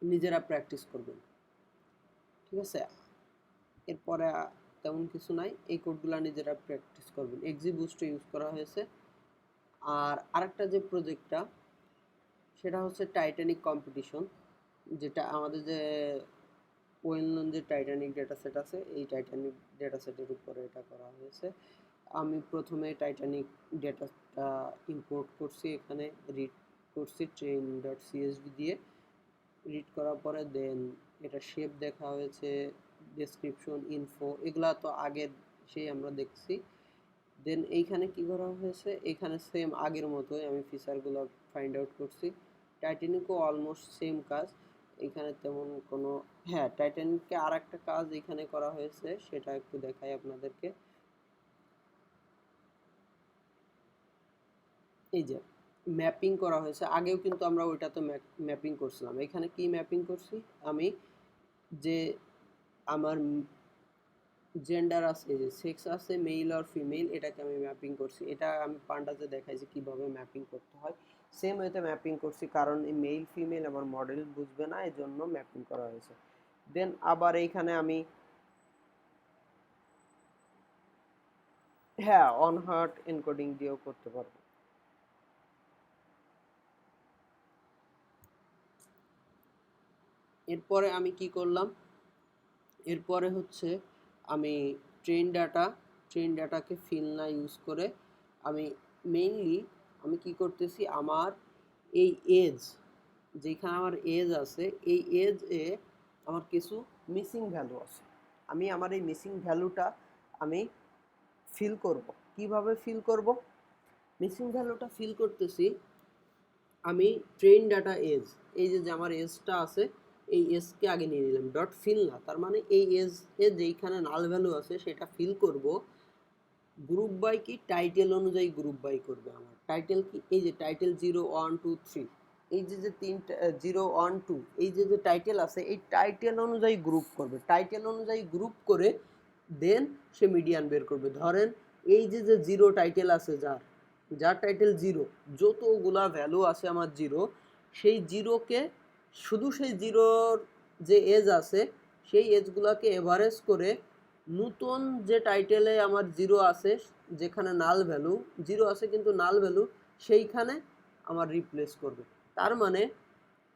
নিজেরা প্র্যাকটিস করবেন, ঠিক আছে? এরপরে তেমন কিছু নাই, এই কোডগুলা নিজেরা প্র্যাকটিস করবেন। এক্সিবুস্ট ইউজ করা হয়েছে। আর আরেকটা যে প্রজেক্টটা সেটা হচ্ছে টাইটানিক কম্পিটিশন, যেটা আমাদের যে ওয়েল নোন যে টাইটানিক ডেটা সেট আছে, এই টাইটানিক ডেটা সেটের উপরে এটা করা হয়েছে। আমি প্রথমে টাইটানিক ডেটাটা ইম্পোর্ট করছি এখানে, রিড করছি ট্রেন ডট সিএসভি দিয়ে, রিড করার পরে দেন এটা শেপ দেখা হয়েছে, ডেসক্রিপশন, ইনফো, এগুলা তো আগের সেই আমরা দেখছি। দেন এইখানে কি করা হয়েছে, এইখানে সেম আগের মতোই আমি ফিচারগুলো ফাইন্ড আউট করছি। টাইটানিকও অলমোস্ট সেম কাজ, এখানে তেমন কোনো, হ্যাঁ টাইটানিককে আর একটা কাজ এখানে করা হয়েছে, সেটা একটু দেখাই আপনাদেরকে। এই যে ম্যাপিং করা হয়েছে, আগেও কিন্তু আমরা ওইটাতে ম্যাপিং করছিলাম। এখানে কি ম্যাপিং করছি আমি, যে আমার জেন্ডার আছে, যে সেক্স আছে, মেল আর ফিমেল, এটাকে আমি ম্যাপিং করছি। এটা আমি পান্ডাতে দেখাইছি কিভাবে ম্যাপিং করতে হয়, সেম ওয়েতে ম্যাপিং করছি, কারণ এই মেল ফিমেল আমার মডেল বুঝবে না, এজন্য ম্যাপিং করা হয়েছে। দেন আবার এইখানে আমি, হ্যাঁ অন হার্ট এনকোডিং দিয়েও করতে পারবো। এরপরে আমি কি করলাম, এরপরে হচ্ছে আমি ট্রেন ডাটাকে ফিল না ইউজ করে আমি মেইনলি আমি কি করতেছি, আমার এই এজ, যেখানে আমার এজ আছে, এই এজ এ আমার কিছু মিসিং ভ্যালু আছে, আমি আমার এই মিসিং ভ্যালুটা আমি ফিল করব। কিভাবে ফিল করব, মিসিং ভ্যালুটা ফিল করতেছি আমি ট্রেন ডাটা এজ, এই যে আমার এজটা আছে, এই এজকে আগে নিয়ে নিলাম, ডট ফিল না, তার মানে এই এজ এ যেইখানে নাল ভ্যালু আছে সেটা ফিল করব। গ্রুপ বাই কি, টাইটেল অনুযায়ী গ্রুপ বাই করবে। আমার টাইটেল কি, এই যে টাইটেল 0 1 2 3, এই যে তিনটা 0 1 2, এই যে টাইটেল আছে, এই টাইটেল অনুযায়ী গ্রুপ করবে, টাইটেল অনুযায়ী গ্রুপ করে দেন সে মিডিয়ান বের করবে। ধরেন এই যে 0 টাইটেল আছে, যার টাইটেল 0, যতগুলা ভ্যালু আছে আমার 0, সেই 0কে শুধু সেই 0-র যে এজ আছে সেই এজগুলাকে এভারেজ করে নতুন যে টাইটেলে আমার 0 আছে, যেখানে নাল ভ্যালু 0 আছে কিন্তু নাল ভ্যালু, সেইখানে আমার রিপ্লেস করবে। তার মানে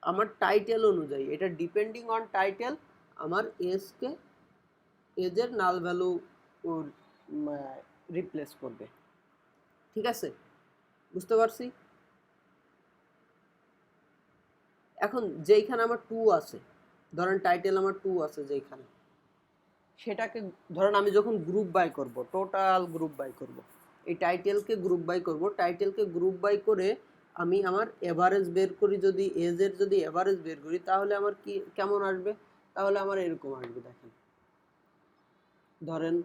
আমার টাইটেল অনুযায়ী, এটা ডিপেন্ডিং অন টাইটেল, আমার এজকে এজের নাল ভ্যালু রিপ্লেস করবে। ঠিক আছে, বুঝতে পারছি। এখন যেইখানে আমার 2 আছে, ধরেন টাইটেল আমার 2 আছে যেইখানে, সেটাকে ধরেন আমি যখন গ্রুপ বাই করব, টোটাল গ্রুপ বাই করব, এই টাইটেলকে গ্রুপ বাই করব, টাইটেলকে গ্রুপ বাই করে আমি আমার এভারেজ বের করি, যদি এজের যদি এভারেজ বের করি, তাহলে আমার কি কেমন আসবে, তাহলে আমার এরকম আসবে। দেখেন ধরেন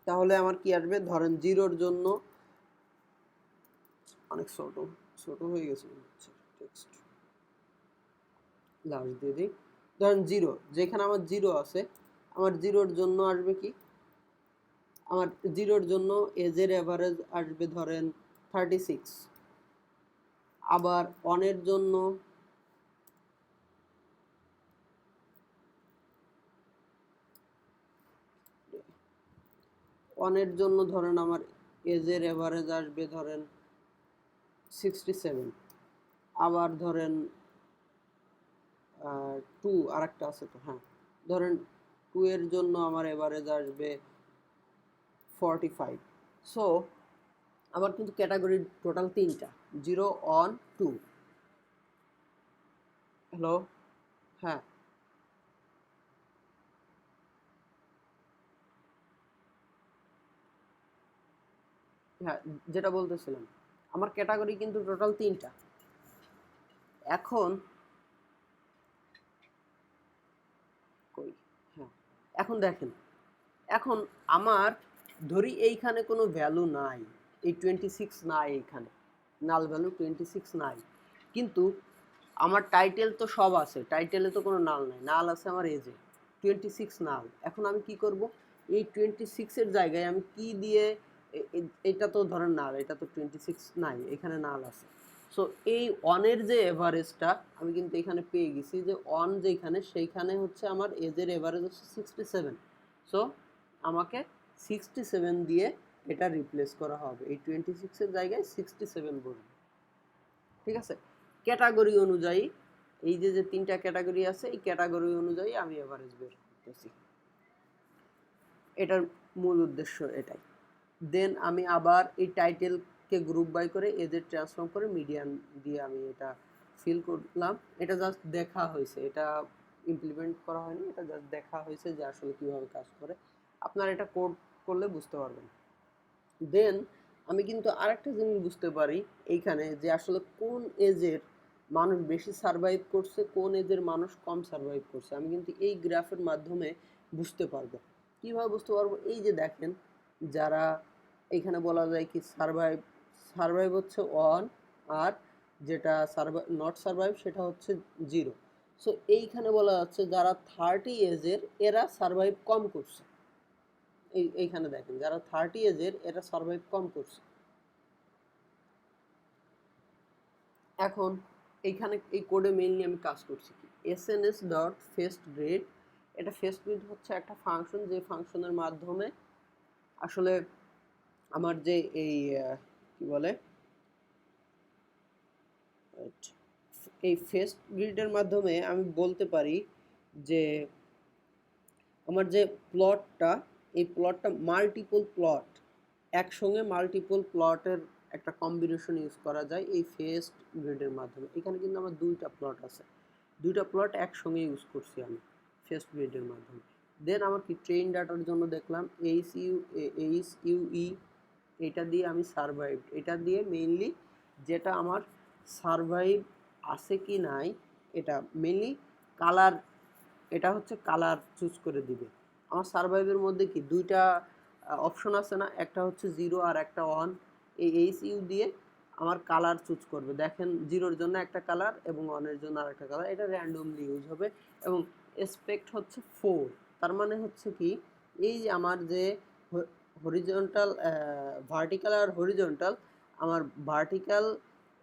তাহলে আমার কি আসবে, ধরেন 0-র জন্য অনেক ছোট ছোট হয়ে গেছে টেক্সট, লাস্ট দিয়ে দিই। ধরেন 0, যেখানে আমার 0 আছে, আমার 0-র জন্য আসবে কি, আমার 0-র জন্য এজের এভারেজ আসবে ধরেন 36, আবার অনের জন্য ধরেন আমার এজের এভারেজ আসবে ধরেন 67, আবার ধরেন 2 আরেকটা আছে তো, হ্যাঁ ধরেন 2 এর জন্য আমার এভারেজ আসবে 45। সো আমার কিন্তু ক্যাটাগরি টোটাল 3টা, 0 1 2। হ্যালো, হ্যাঁ হ্যাঁ যেটা বলতেছিলাম, আমার ক্যাটাগরি কিন্তু টোটাল 3টা। এখন কই, হ্যাঁ এখন দেখেন, এখন আমার ধরি এইখানে কোনো ভ্যালু নাই, এই 26 নাই, এইখানে নাল ভ্যালু 26 নাই, কিন্তু আমার টাইটেল তো সব আছে, টাইটেলে তো কোনো নাল নাই, নাল আছে আমার এজে 26 নাল। এখন আমি কি করব, এই 26 এর জায়গায় আমি কি দিয়ে, এটা তো ধরেন নাল, এটা তো 26 নাই, এখানে নাল আছে। সো এই অনের যে এভারেজটা আমি কিন্তু এখানে পেয়ে গেছি, যে অন যেখানে, সেইখানে হচ্ছে আমার এজের এভারেজ হচ্ছে 67। সো আমাকে 67 দিয়ে এটা রিপ্লেস করা হবে, এই 26 এর জায়গায় 67 বসবে। ঠিক আছে, ক্যাটাগরি অনুযায়ী, এই যে 3টা ক্যাটাগরি আছে, এই ক্যাটাগরি অনুযায়ী আমি এভারেজ বের করতেছি, এটার মূল উদ্দেশ্য এটাই। দেন আমি আবার এই টাইটেলকে গ্রুপ বাই করে এজে ট্রান্সফর্ম করে মিডিয়ান দিয়ে আমি এটা ফিল করলাম। এটা জাস্ট দেখা হয়েছে, এটা ইমপ্লিমেন্ট করা হয়নি, এটা জাস্ট দেখা হয়েছে যে আসলে কীভাবে কাজ করে। আপনারা এটা কোড করলে বুঝতে পারবেন। দেন আমি কিন্তু আরেকটা জিনিস বুঝতে পারি এইখানে যে আসলে কোন এজের মানুষ বেশি সার্ভাইভ করছে, কোন এজের মানুষ কম সার্ভাইভ করছে। আমি কিন্তু এই গ্রাফের মাধ্যমে বুঝতে পারবো। কীভাবে বুঝতে পারবো? এই যে দেখেন, যারা এখানে বলা যায় কি সার্ভাইভ, সার্ভাইভ হচ্ছে 1, আর যেটা সার্ভাইভ নট সার্ভাইভ সেটা হচ্ছে 0। সো এইখানে বলা যাচ্ছে যারা 30 এজের এরা সার্ভাইভ কম করছে। এইখানে দেখেন যারা 30 এজের এরা সার্ভাইভ কম করছে। এখন এইখানে এই কোডে মেইনলি আমি কাজ করছি কি, এসএনএস ডট ফেস্ট গ্রেড। এটা ফেস্ট গ্রেড হচ্ছে একটা ফাংশন, যে ফাংশনের মাধ্যমে আসলে আমার যে এই কি বলে এই ফেস্ট গ্রিডের মাধ্যমে আমি বলতে পারি যে আমার যে প্লটটা, এই প্লটটা মাল্টিপল প্লট, একসঙ্গে মাল্টিপল প্লটের একটা কম্বিনেশন ইউজ করা যায় এই ফেস্ট গ্রিডের মাধ্যমে। এখানে কিন্তু আমার 2টা প্লট আছে, 2টা প্লট একসঙ্গে ইউজ করছি আমি ফেস্ট গ্রিডের মাধ্যমে। দেন আমার কি ট্রেন ডাটার জন্য দেখলাম এইচইউই, এটা দিয়ে আমি সার্ভাইভ, এটা দিয়ে মেইনলি যেটা আমার সার্ভাইভ আছে কি নাই এটা মেইনলি কালার, এটা হচ্ছে কালার চুজ করে দিবে। আমার সার্ভাইভের মধ্যে কি 2টা অপশন আছে না, একটা হচ্ছে 0 আর একটা 1। এই এইচইউ দিয়ে আমার কালার চুজ করবে। দেখেন 0-র জন্য একটা কালার এবং 1-এর জন্য আরেকটা কালার, এটা র্যান্ডমলি ইউজ হবে। এবং এসপেক্ট হচ্ছে 4, তার মানে হচ্ছে কি এই যে আমার যে হরিজন্টাল, ভার্টিক্যাল আর হরিজন্টাল, আমার ভার্টিক্যাল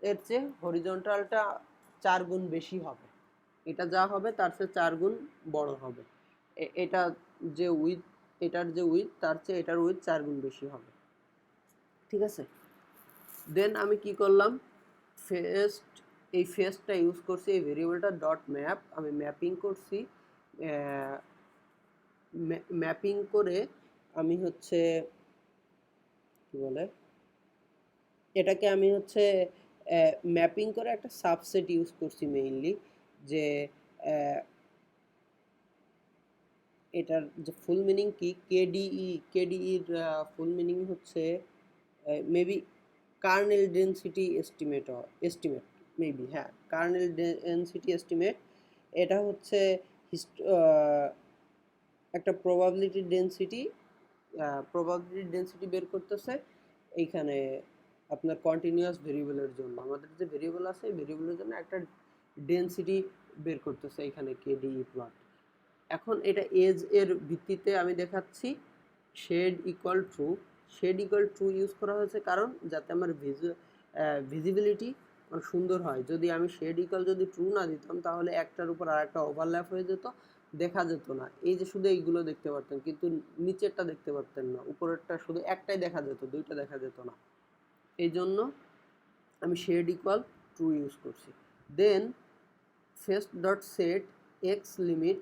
এর চেয়ে হরিজন্টালটা 4 গুণ বেশি হবে। এটা যা হবে তার চেয়ে 4 গুণ বড় হবে। এটা যে উইথ, এটার যে উইথ তার চেয়ে এটার উইথ 4 গুণ বেশি হবে। ঠিক আছে? দেন আমি কি করলাম, ফেস্ট, এই ফেস্টটা ইউজ করছি, এই ভেরিয়েবলটা ডট ম্যাপ, আমি ম্যাপিং করছি। ম্যাপিং করে আমি হচ্ছে কি বলে এটাকে আমি হচ্ছে ম্যাপিং করে একটা সাবসেট ইউজ করছি মেইনলি, যে এটার যে ফুল মিনিং কি, কেডিইর ফুল মিনিং হচ্ছে maybe kernel density estimate, maybe, হ্যাঁ কার্নেল ডেনসিটি এস্টিমেট। এটা হচ্ছে একটা প্রবাবিলিটি ডেনসিটি বের করতেছে এইখানে আপনার কন্টিনিউয়াস ভেরিয়েবলের জন্য। আমাদের যে ভেরিয়েবল আছে এই ভেরিয়েবলের জন্য একটা ডেনসিটি বের করতেছে এখানে কেডিই প্লট। এখন এটা এজ এর ভিত্তিতে আমি দেখাচ্ছি shade equal true. Shade equal true use করা হয়েছে কারণ যাতে আমার ভিজিবিলিটি সুন্দর হয়। যদি আমি শেড ইকুয়াল যদি ট্রু না দিতাম তাহলে একটার উপর আরেকটা ওভারল্যাপ হয়ে যেত, দেখা যেত না। এই যে শুধু এইগুলো দেখতে পারতেন কিন্তু নিচেরটা দেখতে পারতেন না, উপরেরটা শুধু একটাই দেখা যেত, 2টা দেখা যেত না। এই জন্য আমি শেড ইকুয়াল ট্রু ইউজ করছি। Then facet dot set X limit,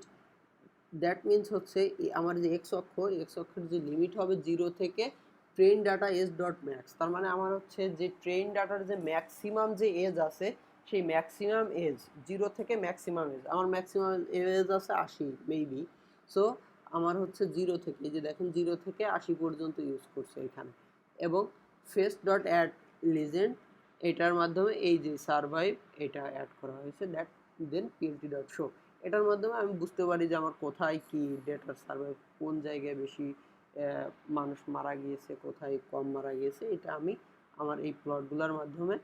that means হচ্ছে আমার যে এক্স অক্ষের যে লিমিট হবে 0 থেকে train data age dot max. তার মানে আমার হচ্ছে যে ট্রেন ডাটার যে ম্যাক্সিমাম যে এজ আছে সেই ম্যাক্সিমাম এজ 0 থেকে ম্যাক্সিমাম এজ, আমার ম্যাক্সিমাম এজ আছে 80 মেবি। সো আমার হচ্ছে 0 থেকে, এই যে দেখেন 0 থেকে 80 পর্যন্ত ইউজ করছে এখানে। এবং ফেস ডট অ্যাড লিজেন্ড, এটার মাধ্যমে এই যে সার্ভাইভ এটা অ্যাড করা হয়েছে। That then P L T dot show, এটার মাধ্যমে আমি বুঝতে পারি যে আমার কোথায় কি ডেটার সার্ভাইভ, কোন জায়গায় বেশি মানুষ মারা গিয়েছে, কোথায় কম মারা গিয়েছে, এটা আমি আমার এই প্লটগুলোর মাধ্যমে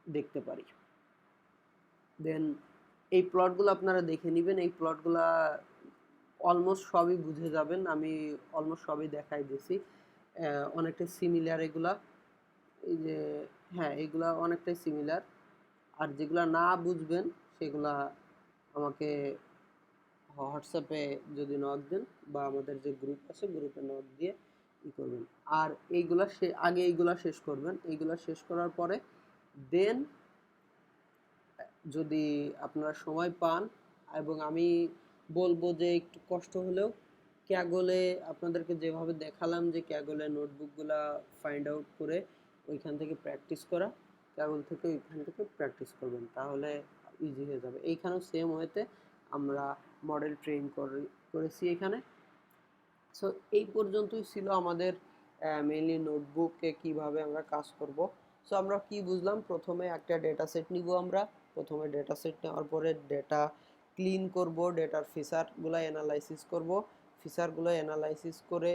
দেখতে পারি। দেন এই প্লটগুলো আপনারা দেখে নেবেন, এই প্লটগুলা অলমোস্ট সবই বুঝে যাবেন, আমি অলমোস্ট সবই দেখাই দিয়েছি। অনেকটা সিমিলার এগুলা, এই যে হ্যাঁ এগুলা অনেকটাই সিমিলার। আর যেগুলা না বুঝবেন সেগুলা আমাকে হোয়াটসঅ্যাপে যদি নক দেন বা আমাদের যে গ্রুপ আছে গ্রুপে নক দিয়ে ই করবেন। আর এইগুলা আগে এইগুলা শেষ করবেন, এইগুলা শেষ করার পরে দেন যদি আপনারা সময় পান, এবং আমি বলবো যে একটু কষ্ট হলেও ক্যাগলে আপনাদেরকে যেভাবে দেখালাম যে ক্যাগলে নোটবুকগুলা ফাইন্ড আউট করে ওইখান থেকে প্র্যাকটিস করা, ক্যাগল থেকে ওইখান থেকে প্র্যাকটিস করবেন, তাহলে ইজি হয়ে যাবে। এইখানেও সেম ওয়েতে আমরা মডেল ট্রেন করেছি এখানে। সো এই পর্যন্তই ছিল আমাদের মেইনলি নোটবুকে কিভাবে আমরা কাজ করব। সো আমরা কি বুঝলাম, প্রথমে একটা ডেটা সেট নিব, আমরা প্রথমে ডেটা সেট নেওয়ার পরে ডেটা ক্লিন করব, ডেটার ফিচারগুলো অ্যানালাইসিস করব, ফিচারগুলো অ্যানালাইসিস করে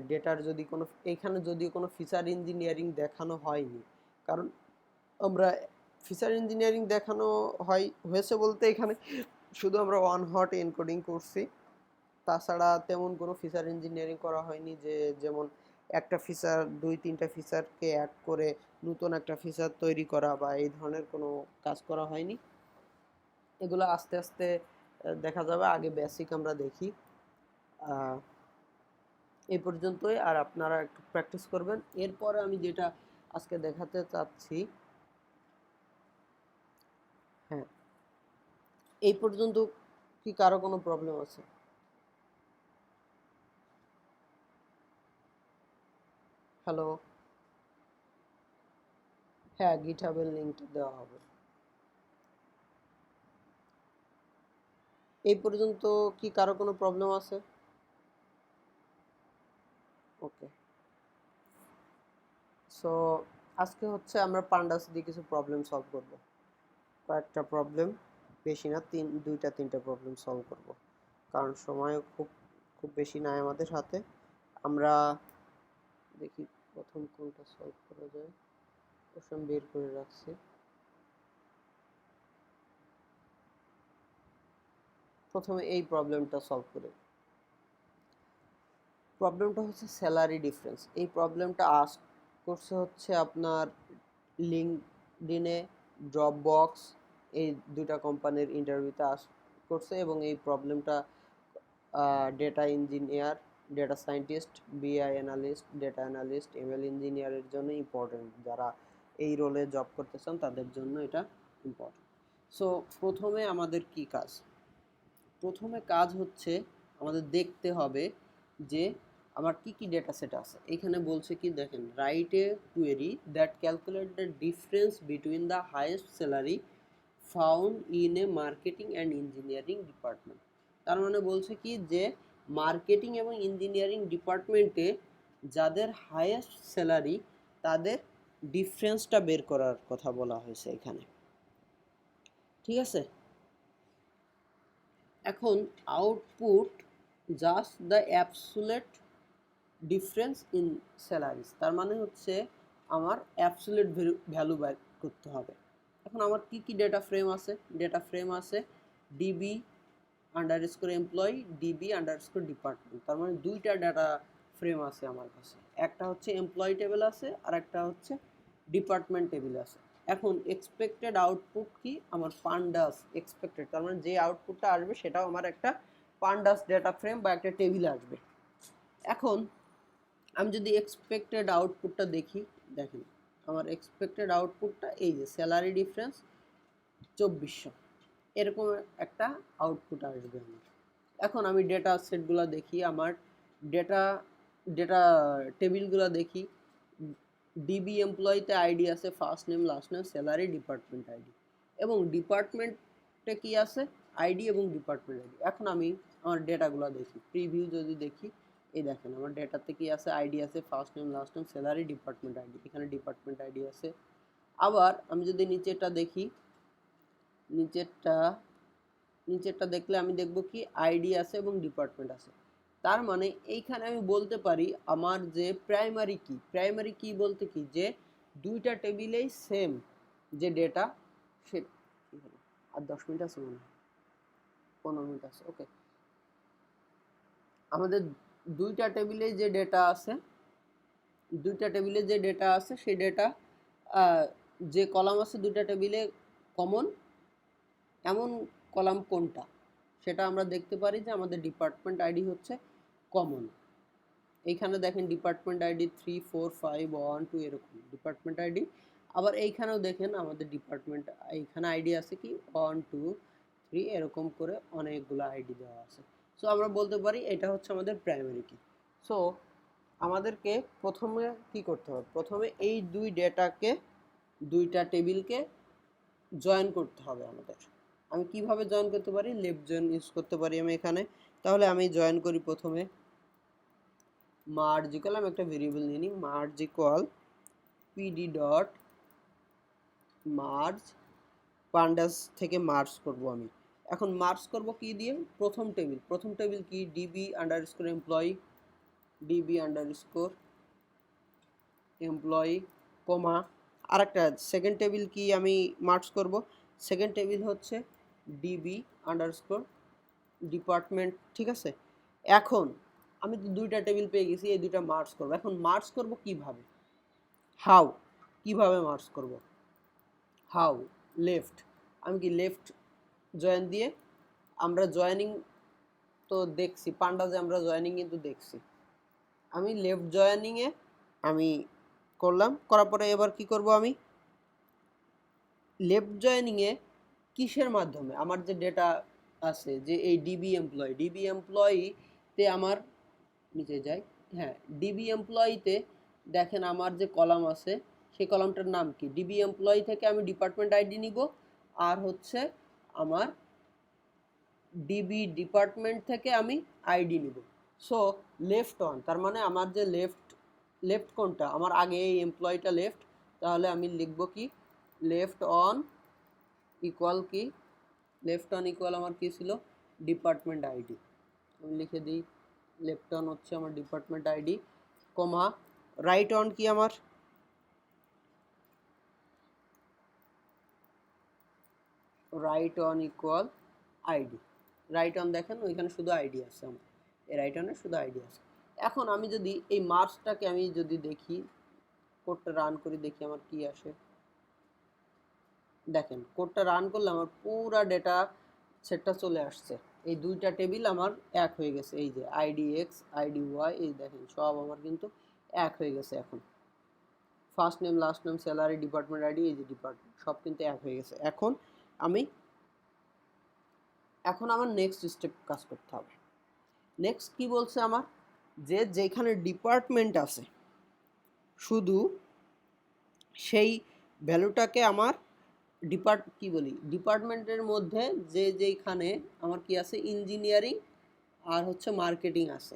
ডেটার যদি কোনো, এইখানে যদিও কোনো ফিচার ইঞ্জিনিয়ারিং দেখানো হয়নি, কারণ আমরা ফিচার ইঞ্জিনিয়ারিং দেখানো হয়েছে বলতে এখানে শুধু আমরা ওয়ান হট এনকোডিং করছি, তাছাড়া তেমন কোনো ফিচার ইঞ্জিনিয়ারিং করা হয়নি, যে যেমন একটা ফিচার দুই তিনটা ফিচারকে অ্যাড করে নতুন একটা ফিচার তৈরি করা বা এই ধরনের কোনো কাজ করা হয়নি। এগুলো আস্তে আস্তে দেখা যাবে, আগে বেসিক আমরা দেখি। এই পর্যন্তই, আর আপনারা একটু প্র্যাকটিস করবেন। এরপরে আমি যেটা আজকে দেখাতে চাচ্ছি, হ্যাঁ, এই পর্যন্ত কি কারো কোনো প্রবলেম আছে? হ্যালো, হ্যাঁ, গিটহাবের লিঙ্কটা দেওয়া হবে। এই পর্যন্ত কি কারো কোনো প্রবলেম আছে? ওকে, সো আজকে হচ্ছে আমরা পান্ডাস দিয়ে কিছু প্রবলেম সলভ করব, কয়েকটা প্রবলেম, বেশি না, দুইটা তিনটা প্রবলেম সলভ করব, কারণ সময় খুব খুব বেশি নাই আমাদের হাতে। আমরা দেখি প্রথম কোনটা সলভ করা যায়, কোশ্চেন বের করে রাখছি। প্রথমে এই প্রবলেমটা সলভ করে, প্রবলেমটা হচ্ছে স্যালারি ডিফারেন্স। এই প্রবলেমটা আস্ক করছে হচ্ছে আপনার লিঙ্কডইনে, ড্রপবক্স, এই দুইটা কোম্পানির ইন্টারভিউতে করছে, এবং এই প্রবলেমটা ডেটা ইঞ্জিনিয়ার, ডেটা সায়েন্টিস্ট, বিআই অ্যানালিস্ট, ডেটা অ্যানালিস্ট, এমএল ইঞ্জিনিয়ারের জন্য ইম্পর্টেন্ট, যারা এই রোলে জব করতে চান তাদের জন্য এটা ইম্পর্টেন্ট। সো প্রথমে আমাদের কি কাজ, প্রথমে কাজ হচ্ছে আমাদের দেখতে হবে যে আমার কি কি ডেটা সেট আছে। এখানে বলছে কি দেখেন, write a query that calculate the difference between the highest salary found in a marketing and engineering department. তার মানে বলছে কি যে মার্কেটিং এবং ইঞ্জিনিয়ারিং ডিপার্টমেন্টে যাদের হাইয়েস্ট স্যালারি তাদের ডিফারেন্সটা বের করার কথা বলা হয়েছে এখানে, ঠিক আছে। এখন output just the absolute difference in salaries, তার মানে হচ্ছে আমার অ্যাবসুলেট ভ্যালু বের করতে হবে। এখন আমার কি কি ডেটা ফ্রেম আছে, ডেটা ফ্রেম আছে DB underscore employee, DB underscore department, তার মানে দুইটা ডেটা ফ্রেম আছে আমার কাছে, একটা হচ্ছে এমপ্লয়ি টেবিল আছে আর একটা হচ্ছে ডিপার্টমেন্ট টেবিল আছে। এখন এক্সপেক্টেড আউটপুট কি, আমার পান্ডাস এক্সপেক্টেড, তার মানে যে আউটপুটটা আসবে সেটাও আমার একটা পান্ডাস ডেটা ফ্রেম বা একটা টেবিলে আসবে। এখন আমি যদি এক্সপেক্টেড আউটপুটটা দেখি, দেখেন আমার এক্সপেক্টেড আউটপুটটা এই যে স্যালারি ডিফারেন্স 2400, এরকম একটা আউটপুট আসবে আমার। এখন আমি ডেটা সেটগুলো দেখি, আমার ডেটা ডেটা টেবিলগুলো দেখি, ডিবি এমপ্লয়িতে আইডি আছে first name last name salary department ID, এবং ডিপার্টমেন্টে কি আছে আইডি এবং ডিপার্টমেন্ট আইডি। এখন আমি আমার ডেটাগুলো দেখি, প্রিভিউ যদি দেখি, এই দেখেন আমার ডেটাতে কি আছে, আইডি আছে first name last name salary department ID, এখানে ডিপার্টমেন্ট আইডি আছে। আবার আমি যদি নিচেরটা দেখি, নিচেরটা নিচেরটা দেখলে আমি দেখব কি আইডি আছে এবং ডিপার্টমেন্ট আছে। তার মানে এইখানে আমি বলতে পারি আমার যে প্রাইমারি কি বলতে কি যে দুইটা টেবিলেই সেম যে ডেটা, সে কি হলো আর 10 মিনিট আছে, মনে হয় 15 মিনিট আছে, ওকে। আমাদের দুইটা টেবিলে যে ডেটা আছে, দুইটা টেবিলে যে ডেটা আছে সেই ডেটা যে কলাম আছে দুইটা টেবিলে কমন, এমন কলাম কোনটা সেটা আমরা দেখতে পারি যে আমাদের ডিপার্টমেন্ট আইডি হচ্ছে কমন। এইখানে দেখেন ডিপার্টমেন্ট আইডি 3 4 5 1 2 এরকম ডিপার্টমেন্ট আইডি। আবার এইখানেও দেখেন আমাদের ডিপার্টমেন্ট, এইখানে আইডি আছে কি 1 2 3 এরকম করে অনেকগুলো আইডি দেওয়া আছে। সো আমরা বলতে পারি এটা হচ্ছে আমাদের প্রাইমারি কি। সো আমাদেরকে প্রথমে কি করতে হবে, প্রথমে এই দুইটা টেবিলকে জয়েন করতে হবে আমাদের। আমি কিভাবে জয়েন করতে পারি, লেফট জয়েন ইউজ করতে পারি আমি এখানে। তাহলে আমি জয়েন করি প্রথমে মার্জ ইকুয়াল, আমি একটা ভেরিয়েবল নিয়ে নিই, merge equal PD dot merge, pandas থেকে মার্জ করব আমি। এখন মার্জ করব কি দিয়ে, প্রথম টেবিল কি, DB underscore employee, DB underscore employee comma আরেকটা সেকেন্ড টেবিল কি আমি মার্জ করব, সেকেন্ড টেবিল হচ্ছে ডিবি আন্ডারস্কোর ডিপার্টমেন্ট। ঠিক আছে, এখন আমি তো দুইটা টেবিল পেয়ে গেছি, এই দুইটা মার্জ করব। এখন মার্জ করব কিভাবে, কিভাবে মার্জ করব, লেফট। আমি কি লেফট জয়েন দিয়ে, আমরা জয়েনিং তো দেখছি পান্ডাজে, আমরা জয়েনিং কিন্তু দেখছি। আমি লেফট জয়েনিংয়ে আমি করলাম, করার পরে এবার কি করব, আমি লেফট জয়েনিংয়ে কিসের মাধ্যমে, আমার যে ডেটা আছে যে এই ডিবি এমপ্লয়িতে আমার নিচে যাই, হ্যাঁ ডিবি এমপ্লয়িতে দেখেন আমার যে কলাম আছে সেই কলামটার নাম কি, ডিবি এমপ্লয়ি থেকে আমি ডিপার্টমেন্ট আইডি নিব, আর হচ্ছে আমার ডিবি ডিপার্টমেন্ট থেকে আমি আইডি নিব। সো লেফট অন, তার মানে আমার যে লেফট কোনটা, আমার আগে এই এমপ্লয়িটা লেফট, তাহলে আমি লিখব কি লেফট অন ইকুয়াল কি, লেফট অন ইকুয়াল আমার কি ছিল, ডিপার্টমেন্ট আইডি। আমি লিখে দিই লেফট অন হচ্ছে আমার department ID, comma right on কি আমার, right on equal ID. Right on দেখেন ওইখানে শুধু আইডি আছে, আমার এই রাইট অনে শুধু আইডি আছে। এখন আমি যদি এই মার্কসটাকে আমি যদি দেখি, কোডটা রান করি, দেখি আমার কি আসে। দেখেন কোডটা রান করলে আমার পুরা ডেটা সেটটা চলে আসছে, এই দুইটা টেবিল আমার এক হয়ে গেছে, এই যে আইডি এক্স আইডি ওয়াই, এই দেখেন সব আমার কিন্তু এক হয়ে গেছে। এখন first name last name salary department ID, এই যে ডিপার্টমেন্ট সব কিন্তু এক হয়ে গেছে। এখন আমার নেক্সট স্টেপ কাজ করতে হবে। নেক্সট কি বলছে আমার, যে যেখানে ডিপার্টমেন্ট আছে শুধু সেই ভ্যালুটাকে আমার ডিপার্টমেন্টের মধ্যে যেখানে আমার কি আছে, ইঞ্জিনিয়ারিং আর হচ্ছে মার্কেটিং আছে,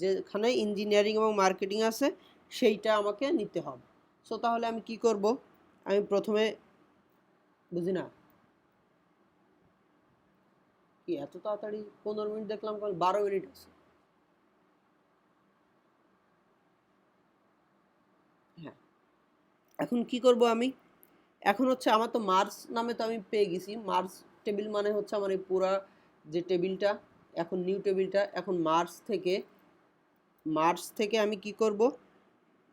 যেখানে ইঞ্জিনিয়ারিং এবং মার্কেটিং আছে সেইটা আমাকে নিতে হবে। সো তাহলে আমি কি করব, আমি প্রথমে বুঝি না কি এত তাড়াতাড়ি 15 মিনিট দেখলাম, 12 মিনিট আছে। হ্যাঁ, এখন কি করব আমি, এখন হচ্ছে আমার তো মার্চ নামে তো আমি পেয়ে গেছি, মার্চ টেবিল মানে হচ্ছে আমার এই পুরা যে টেবিলটা, এখন নিউ টেবিলটা, এখন মার্চ থেকে আমি কি করব,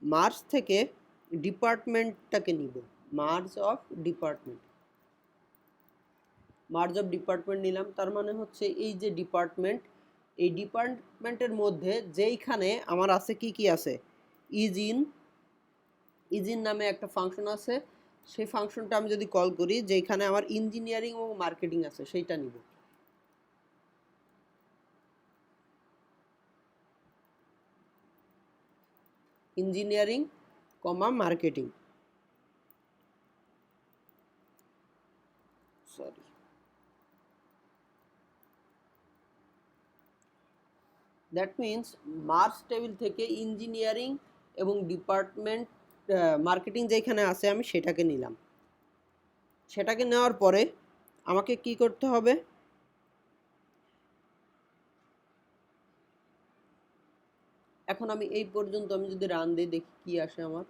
মার্চ থেকে ডিপার্টমেন্টটাকে নিব, মার্জ অফ ডিপার্টমেন্ট নিলাম। তার মানে হচ্ছে এই যে ডিপার্টমেন্ট, এই ডিপার্টমেন্টের মধ্যে যেইখানে আমার আছে কি কি আছে, ইজিন নামে একটা ফাংশন আছে, সেই ফাংশনটা আমি যদি কল করি, যেখানে আমার ইঞ্জিনিয়ারিং এবং মার্কেটিং আছে সেইটা নিব। Engineering comma marketing, sorry that means March table থেকে ইঞ্জিনিয়ারিং এবং ডিপার্টমেন্ট মার্কেটিং যেখানে আছে আমি সেটাকে নিলাম। সেটাকে নেওয়ার পরে আমাকে কি করতে হবে, এখন আমি এই পর্যন্ত আমি যদি রান দিই দেখি কি আসে আমার,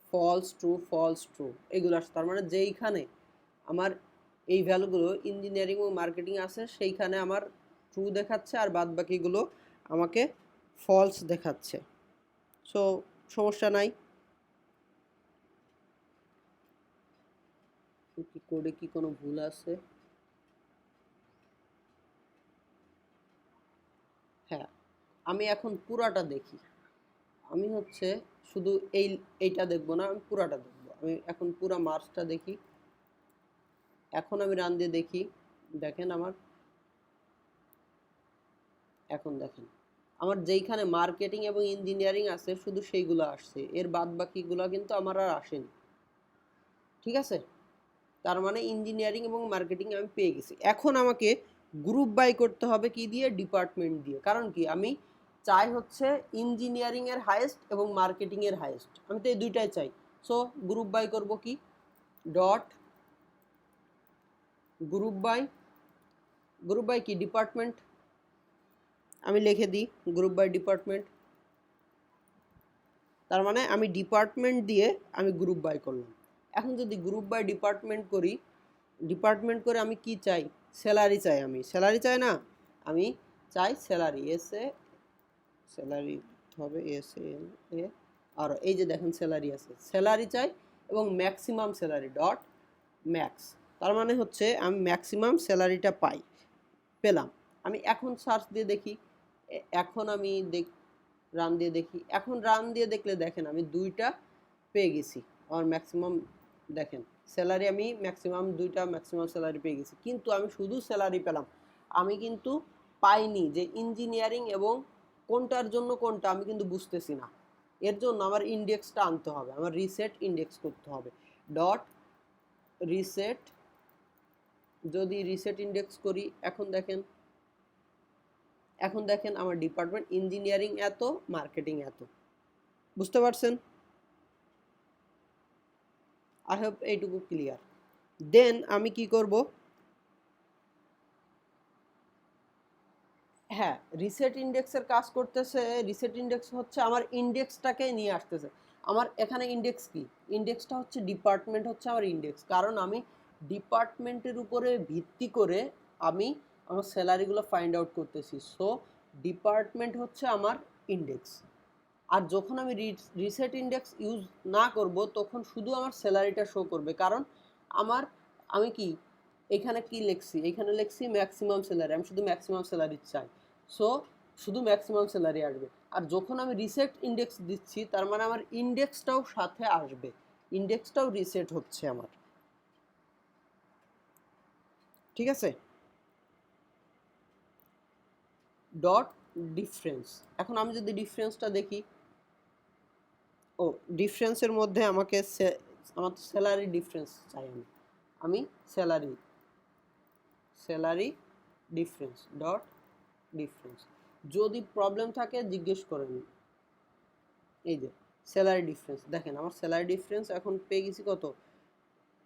ফলস ট্রু এগুলো আসে। তার মানে যেইখানে আমার এই ভ্যালুগুলো ইঞ্জিনিয়ারিং ও মার্কেটিং আছে সেইখানে আমার ট্রু দেখাচ্ছে, আর বাদ বাকিগুলো আমাকে ফলস দেখাচ্ছে। সো সমস্যা নাই। কোডে কি কোনো ভুল আছে? হ্যাঁ, আমি এখন পুরাটা দেখি, আমি হচ্ছে শুধু এইটা দেখবো না, আমি পুরাটা দেখবো। আমি এখন পুরা মার্চটা দেখি, এখন আমি রান দিয়ে দেখি, দেখেন আমার, এখন দেখেন আমার যেইখানে মার্কেটিং এবং ইঞ্জিনিয়ারিং আছে শুধু সেইগুলো আসছে, এর বাদ বাকিগুলো কিন্তু আমার আর আসেনি। ঠিক আছে, তার মানে ইঞ্জিনিয়ারিং এবং মার্কেটিং আমি পেয়ে গেছি। এখন আমাকে গ্রুপ বাই করতে হবে কি দিয়ে? ডিপার্টমেন্ট দিয়ে। কারণ কি, আমি চাই হচ্ছে ইঞ্জিনিয়ারিং এর হাইয়েস্ট এবং মার্কেটিং এর হাইয়েস্ট, আমি তো এই দুইটাই চাই। সো গ্রুপ বাই করব কি, dot group by, group by কি, ডিপার্টমেন্ট, আমি লিখে দিই গ্রুপ বাই ডিপার্টমেন্ট। তার মানে আমি ডিপার্টমেন্ট দিয়ে আমি গ্রুপ বাই করলাম। এখন যদি গ্রুপ বাই ডিপার্টমেন্ট করি, ডিপার্টমেন্ট করে আমি কি চাই? স্যালারি চাই, আমি স্যালারি চাই না, আমি চাই স্যালারি, এস এ, স্যালারি হবে এস এ, আর এই যে দেখেন স্যালারি আছে, স্যালারি চাই এবং ম্যাক্সিমাম স্যালারি ডট ম্যাক্স। তার মানে হচ্ছে আমি ম্যাক্সিমাম স্যালারিটা পাই, পেলাম। আমি এখন সার্চ দিয়ে দেখি, এখন আমি রান দিয়ে দেখি, এখন রান দিয়ে দেখলে দেখেন আমি দুইটা পেয়ে গেছি, আমার ম্যাক্সিমাম দেখেন স্যালারি, আমি ম্যাক্সিমাম দুইটা ম্যাক্সিমাম স্যালারি পেয়ে গেছি। কিন্তু আমি শুধু স্যালারি পেলাম, আমি কিন্তু পাইনি যে ইঞ্জিনিয়ারিং এবং কোনটার জন্য কোনটা আমি কিন্তু বুঝতেছি না। এর জন্য আমার ইন্ডেক্সটা আনতে হবে, আমার রিসেট ইন্ডেক্স করতে হবে, ডট রিসেট। যদি রিসেট ইন্ডেক্স করি, এখন দেখেন, এখন দেখেন আমার ডিপার্টমেন্ট ইঞ্জিনিয়ারিং এত, মার্কেটিং এত। বুঝতে পারছেন? আই হোপ এইটুকু ক্লিয়ার। দেন আমি কি করব, হ্যাঁ রিসেট ইন্ডেক্সের কাজ করতেছে। রিসেট ইন্ডেক্স হচ্ছে আমার ইন্ডেক্সটাকে নিয়ে আসতেছে। আমার এখানে ইন্ডেক্স কি, ইন্ডেক্সটা হচ্ছে ডিপার্টমেন্ট হচ্ছে আমার ইন্ডেক্স, কারণ আমি ডিপার্টমেন্টের উপরে ভিত্তি করে আমি আমার স্যালারিগুলো ফাইন্ড আউট করতেছি। সো ডিপার্টমেন্ট হচ্ছে আমার ইন্ডেক্স। আর যখন আমি রিসেট ইন্ডেক্স ইউজ না করব তখন শুধু আমার স্যালারিটা শো করবে, কারণ আমার, আমি কি এখানে কি লিখছি, এখানে লিখছি ম্যাক্সিমাম স্যালারি, আমি শুধু ম্যাক্সিমাম স্যালারি চাই। সো শুধু ম্যাক্সিমাম স্যালারি আসবে। আর যখন আমি রিসেট ইন্ডেক্স দিচ্ছি তার মানে আমার ইন্ডেক্সটাও সাথে আসবে, ইন্ডেক্সটাও রিসেট হচ্ছে আমার। ঠিক আছে, ডট ডিফারেন্স। এখন আমি যদি ডিফারেন্সটা দেখি, ও ডিফারেন্সের মধ্যে আমাকে আমার তো স্যালারি ডিফারেন্স চাই, আমি আমি salary, salary difference dot difference. যদি প্রবলেম থাকে জিজ্ঞেস করেন। এই যে স্যালারি ডিফারেন্স, দেখেন আমার স্যালারি ডিফারেন্স এখন পেয়ে গেছি কত,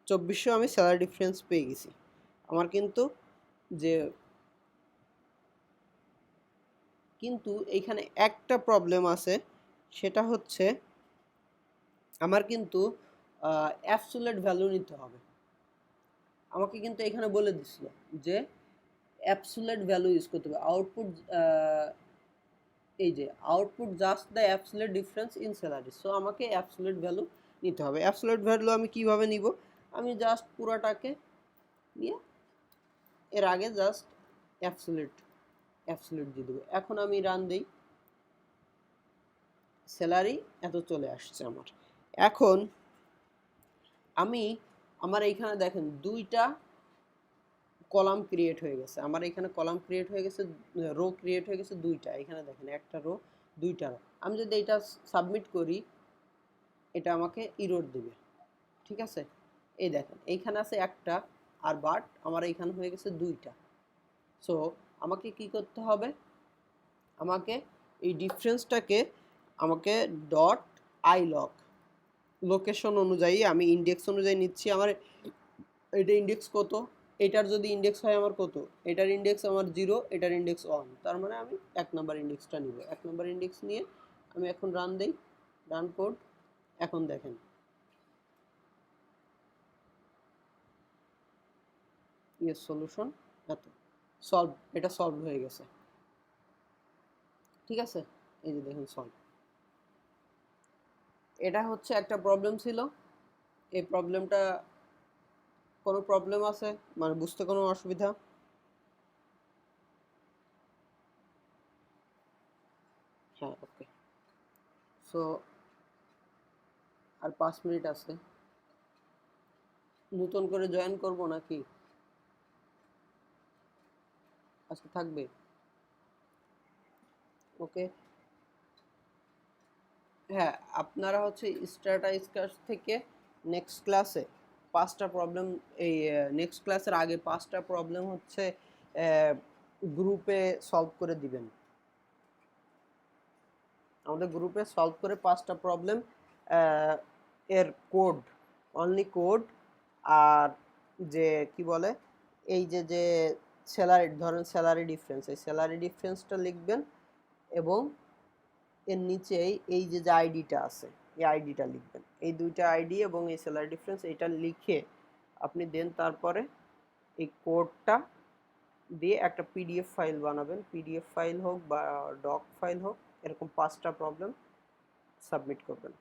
2400 আমি স্যালারি ডিফারেন্স পেয়ে গেছি। আমার কিন্তু যে, কিন্তু এইখানে একটা প্রবলেম আছে, সেটা হচ্ছে আমার কিন্তু অ্যাবসোলিউট ভ্যালু নিতে হবে। আমাকে কিন্তু এখানে বলে দিছিল যে অ্যাবসোলিউট ভ্যালু ইউজ করতে হবে, আউটপুট, এই যে output just the absolute difference in salary. So আমাকে অ্যাবসোলিউট ভ্যালু নিতে হবে। অ্যাবসোলিউট ভ্যালু আমি কিভাবে নিব, আমি জাস্ট পুরাটাকে নিয়ে এর আগে জাস্ট অ্যাবসোলিউট, অ্যাবসোলিউট দিয়ে দেবো। এখন আমি রান দিই, স্যালারি এত চলে আসছে আমার। এখন আমি, আমার এইখানে দেখেন দুইটা কলাম ক্রিয়েট হয়ে গেছে, আমার এখানে কলাম ক্রিয়েট হয়ে গেছে, রো ক্রিয়েট হয়ে গেছে দুইটা, এখানে দেখেন একটা রো দুইটা রো। আমি যদি এটা সাবমিট করি এটা আমাকে ইরর দিবে। ঠিক আছে, এই দেখেন এইখানে আছে একটা, আর বাট আমার এইখানে হয়ে গেছে দুইটা। সো আমাকে কি করতে হবে, আমাকে এই ডিফারেন্সটাকে আমাকে ডট আই লক, লোকেশন অনুযায়ী আমি ইন্ডেক্স অনুযায়ী নিচ্ছি। আমার এটা ইন্ডেক্স কত, এটার যদি ইন্ডেক্স হয় আমার কত, এটার ইন্ডেক্স আমার 0, এটার ইন্ডেক্স 1, তার মানে আমি 1 নাম্বার ইন্ডেক্সটা নিব। 1 নাম্বার ইন্ডেক্স নিয়ে আমি এখন রান দেই, রান কোড। এখন দেখেন ইয়েস সলিউশন এত সলভ, এটা সলভ হয়ে গেছে। ঠিক আছে, এই যে দেখুন সলভ। এটা হচ্ছে একটা প্রবলেম ছিল, এই প্রবলেমটা, কোনো প্রবলেম আছে মানে বুঝতে কোনো অসুবিধা? হ্যাঁ ওকে। সো আর 5 মিনিট আছে, নতুন করে জয়েন করব নাকি? আজকে থাকবে? ওকে। হ্যাঁ, আপনারা হচ্ছে স্ট্যাটাইস্কার থেকে নেক্সট ক্লাসে 5টা প্রবলেম, এই নেক্সট ক্লাসের আগে 5টা প্রবলেম হচ্ছে গ্রুপে সলভ করে দিবেন। আমাদের গ্রুপে সলভ করে 5টা প্রবলেম এর কোড, অনলি কোড, আর যে কি বলে এই যে স্যালারি, ধরেন স্যালারি ডিফারেন্স, এই স্যালারি ডিফারেন্সটা লিখবেন এবং এর নিচেই এই যে আইডিটা আছে এই আইডিটা লিখবেন, এই দুইটা আইডি এবং এই স্যালারি ডিফারেন্স এটা লিখে আপনি দেন তারপরে এই কোডটা দিয়ে একটা পিডিএফ ফাইল বানাবেন, পিডিএফ ফাইল হোক বা ডক ফাইল হোক, এরকম 5টা প্রবলেম সাবমিট করবেন।